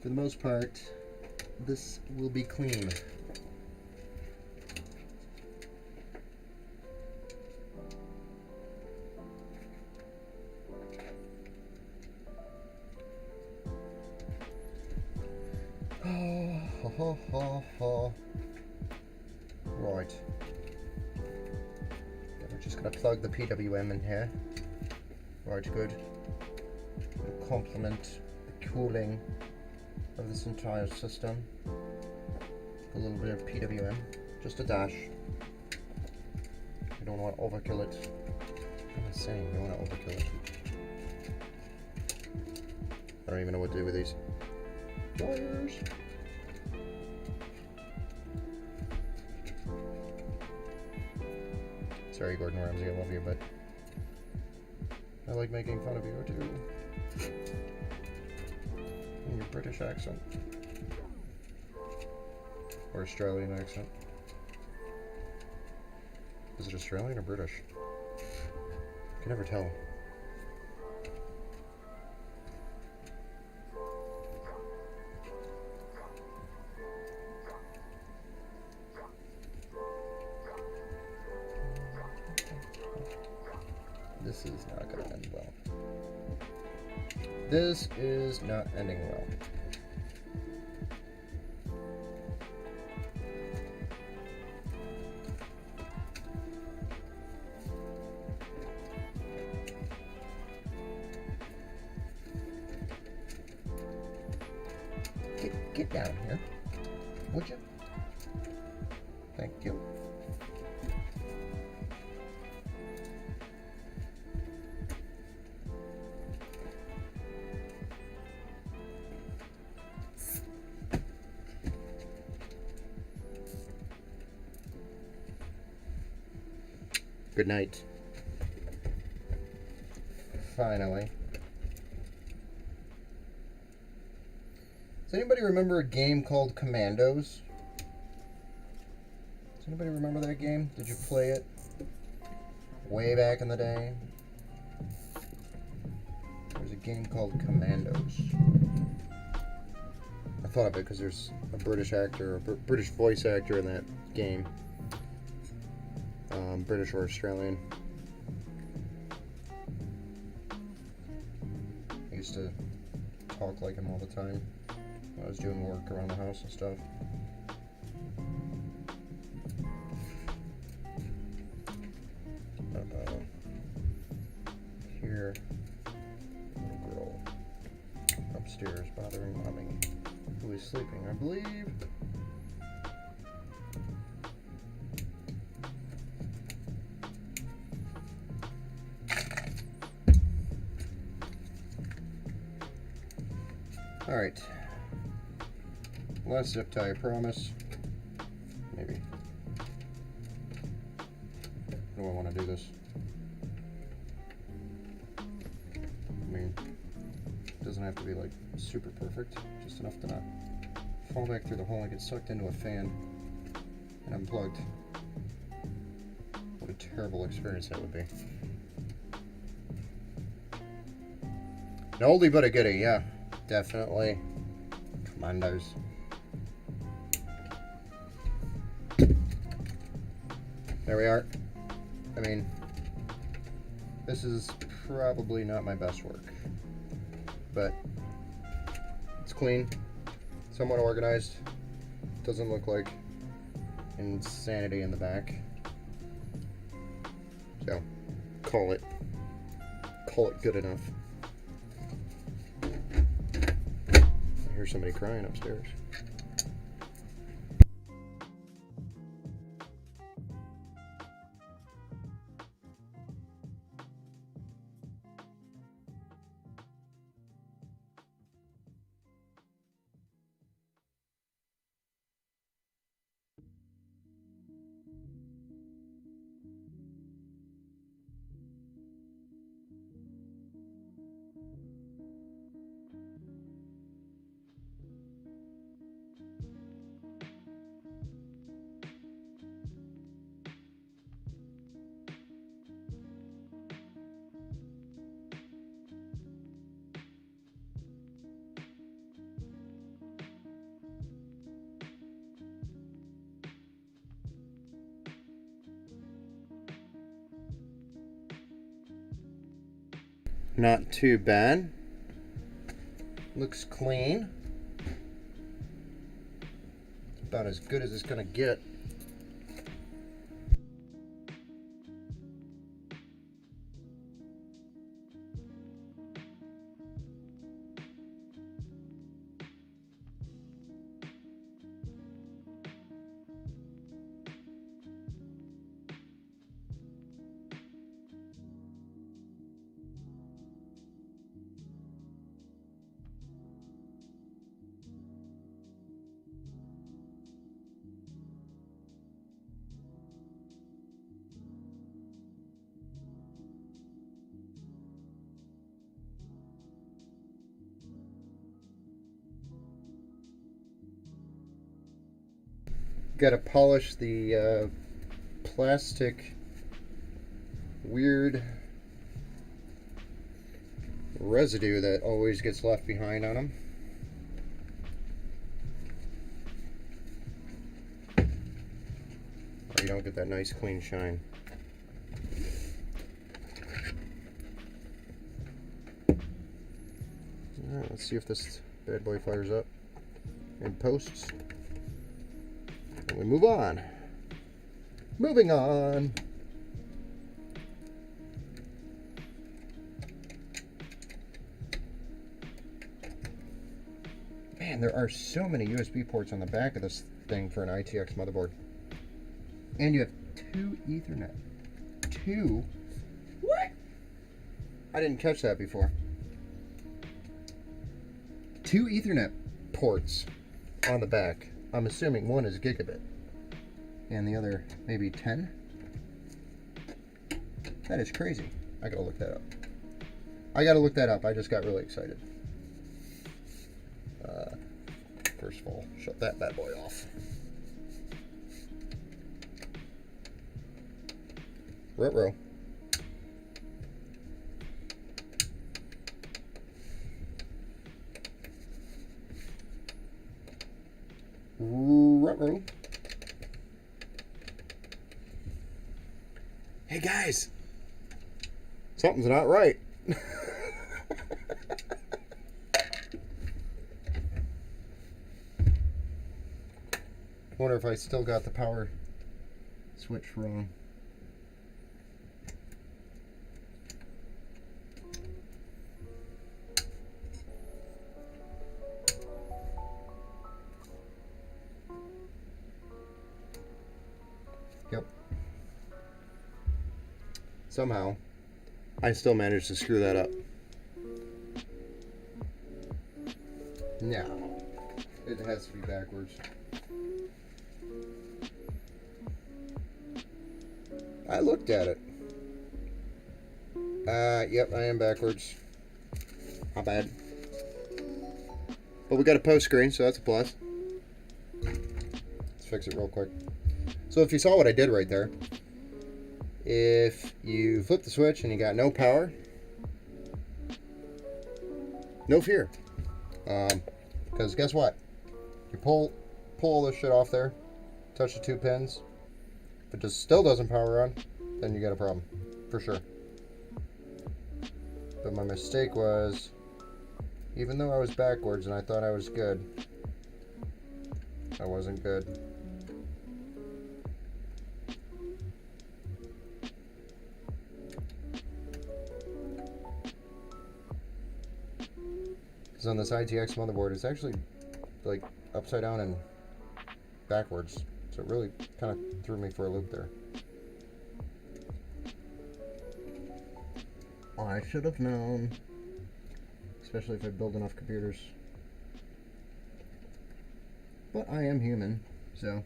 For the most part, this will be clean. Right. Then we're just going to plug the PWM in here. Right, good. It'll complement the cooling of this entire system. A little bit of PWM, just a dash. You don't want to overkill it. What am I saying? You don't want to overkill it. I don't even know what to do with these wires. Sorry, Gordon Ramsay, I love you, but I like making fun of you too. And your British accent. Or Australian accent. Is it Australian or British? I can never tell. This is not going to end well. This is not ending well. Get down here, would you? Thank you. Good night. Finally. Does anybody remember a game called Commandos? Does anybody remember that game? Did you play it way back in the day? There's a game called Commandos. I thought of it because there's a British actor, a British voice actor in that game. British or Australian. I used to talk like him all the time when I was doing work around the house and stuff. Here, little girl upstairs bothering mommy, who is sleeping, I believe. Alright. Last zip tie, I promise. Maybe. How do I want to do this? I mean, it doesn't have to be like super perfect, just enough to not fall back through the hole and get sucked into a fan and unplugged. What a terrible experience that would be. An oldie but a goodie, yeah. Definitely. Commandos. There we are. I mean, this is probably not my best work, but it's clean, somewhat organized. Doesn't look like insanity in the back. So, call it good enough. I hear somebody crying upstairs. Not too bad. Looks clean. About as good as it's gonna get. Got to polish the plastic weird residue that always gets left behind on them. Or you don't get that nice clean shine. Alright, let's see if this bad boy fires up and posts. And we move on. Moving on. Man, there are so many USB ports on the back of this thing for an ITX motherboard. And you have 2 Ethernet. 2? What? I didn't catch that before. 2 Ethernet ports on the back. I'm assuming one is gigabit. And the other maybe 10? That is crazy. I gotta look that up. I just got really excited. First of all, shut that bad boy off. Ruh-roh. Ruh-roh. Hey guys, something's not right. I wonder if I still got the power switch wrong. Yep. Somehow, I still managed to screw that up. No, it has to be backwards. I looked at it. Yep, I am backwards. Not bad. But we got a post screen, so that's a plus. Let's fix it real quick. So if you saw what I did right there, if you flip the switch and you got no power, no fear. Because guess what? You pull all this shit off there, touch the 2 pins. If it just still doesn't power on, then you got a problem, for sure. But my mistake was, even though I was backwards and I thought I was good, I wasn't good. Because on this ITX motherboard, it's actually like upside down and backwards. So it really kind of threw me for a loop there. I should have known. Especially if I build enough computers. But I am human, so.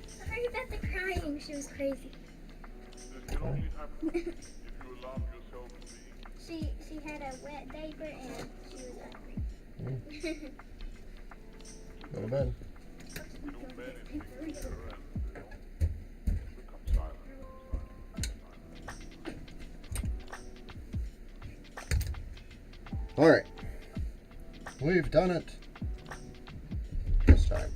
Sorry about the crying. She was crazy. She had a wet diaper and she was hungry. Go to bed. Alright. We've done it. This time.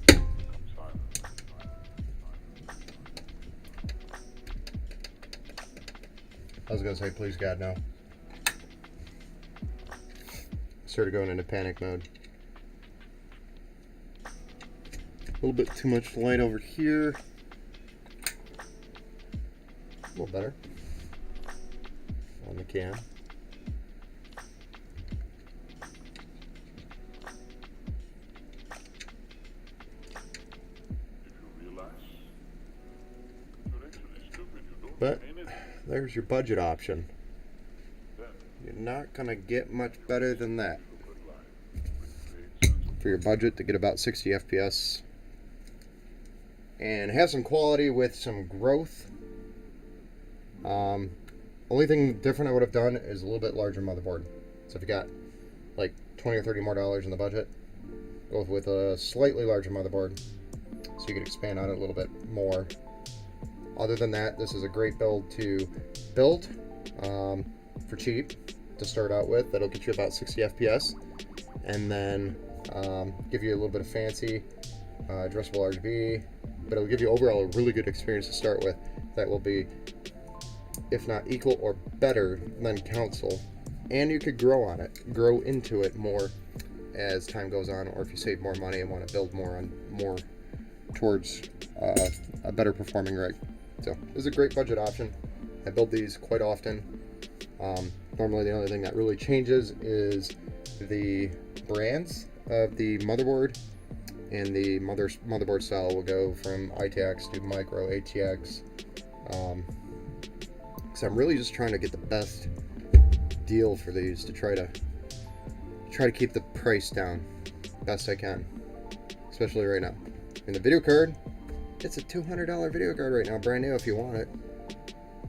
I was gonna say, please God, no. Started going into panic mode. A little bit too much light over here. A little better. On the cam. But there's your budget option. You're not gonna get much better than that. For your budget to get about 60 FPS and have some quality with some growth. Only thing different I would have done is a little bit larger motherboard. So if you got like $20 or $30 more in the budget, go with a slightly larger motherboard so you can expand on it a little bit more. Other than that, this is a great build to build for cheap to start out with. That'll get you about 60 FPS, and then give you a little bit of fancy addressable RGB, but it'll give you overall a really good experience to start with that will be, if not equal or better than console. And you could grow into it more as time goes on, or if you save more money and want to build more towards a better performing rig. So this is a great budget option. I build these quite often. Normally the only thing that really changes is the brands of the motherboard, and the motherboard style will go from ITX to micro, ATX. So I'm really just trying to get the best deal for these to try to keep the price down best I can, especially right now. And the video card, it's a $200 video card right now, brand new if you want it.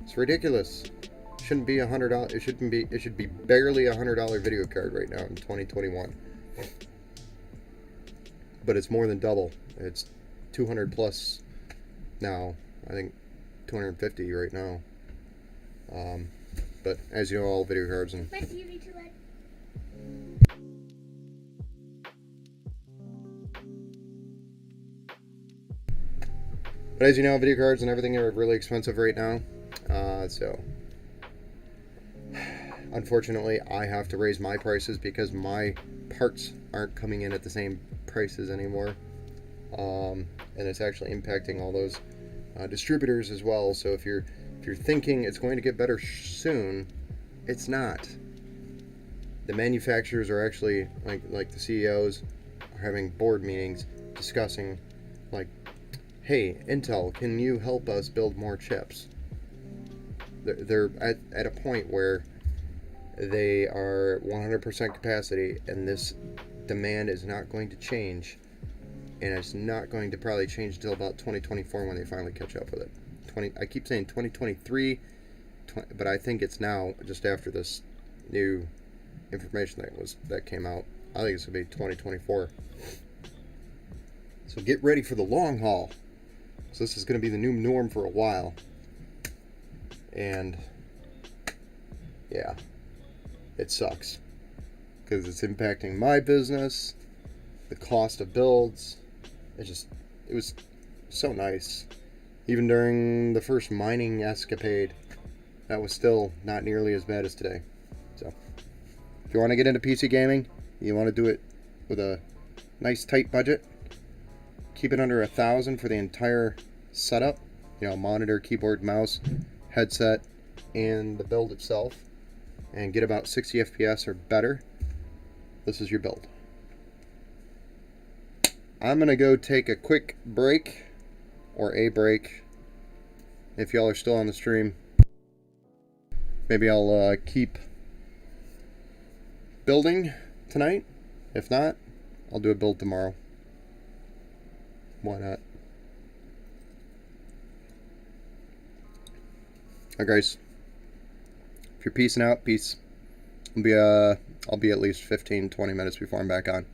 It's ridiculous. It shouldn't be $100. It should be barely a $100 video card right now in 2021. But it's more than double. It's 200 plus now. I think 250 right now. But as you know, all video cards and My TV too loud. But as you know, video cards and everything are really expensive right now. So unfortunately, I have to raise my prices because my parts aren't coming in at the same prices anymore. And it's actually impacting all those distributors as well. So if you're thinking it's going to get better soon, it's not. The manufacturers are actually, like the CEOs are having board meetings discussing, like, hey, Intel, can you help us build more chips? They're at a point where they are 100% capacity, and this demand is not going to change, and it's not going to probably change until about 2024 when they finally catch up with it. I keep saying 2023, but I think it's now, just after this new information that came out. I think it's going to be 2024. So get ready for the long haul. So this is going to be the new norm for a while. And yeah, it sucks because it's impacting my business, the cost of builds. It was so nice. Even during the first mining escapade, that was still not nearly as bad as today. So if you want to get into PC gaming, you want to do it with a nice tight budget, keep it under $1,000 for the entire setup, monitor, keyboard, mouse, headset, and the build itself, and get about 60 FPS or better. This is your build. I'm gonna go take a quick break, or a break, if y'all are still on the stream. Maybe I'll keep building tonight. If not, I'll do a build tomorrow. Why not? Alright guys, if you're peacing out, peace. I'll be at least 15-20 minutes before I'm back on.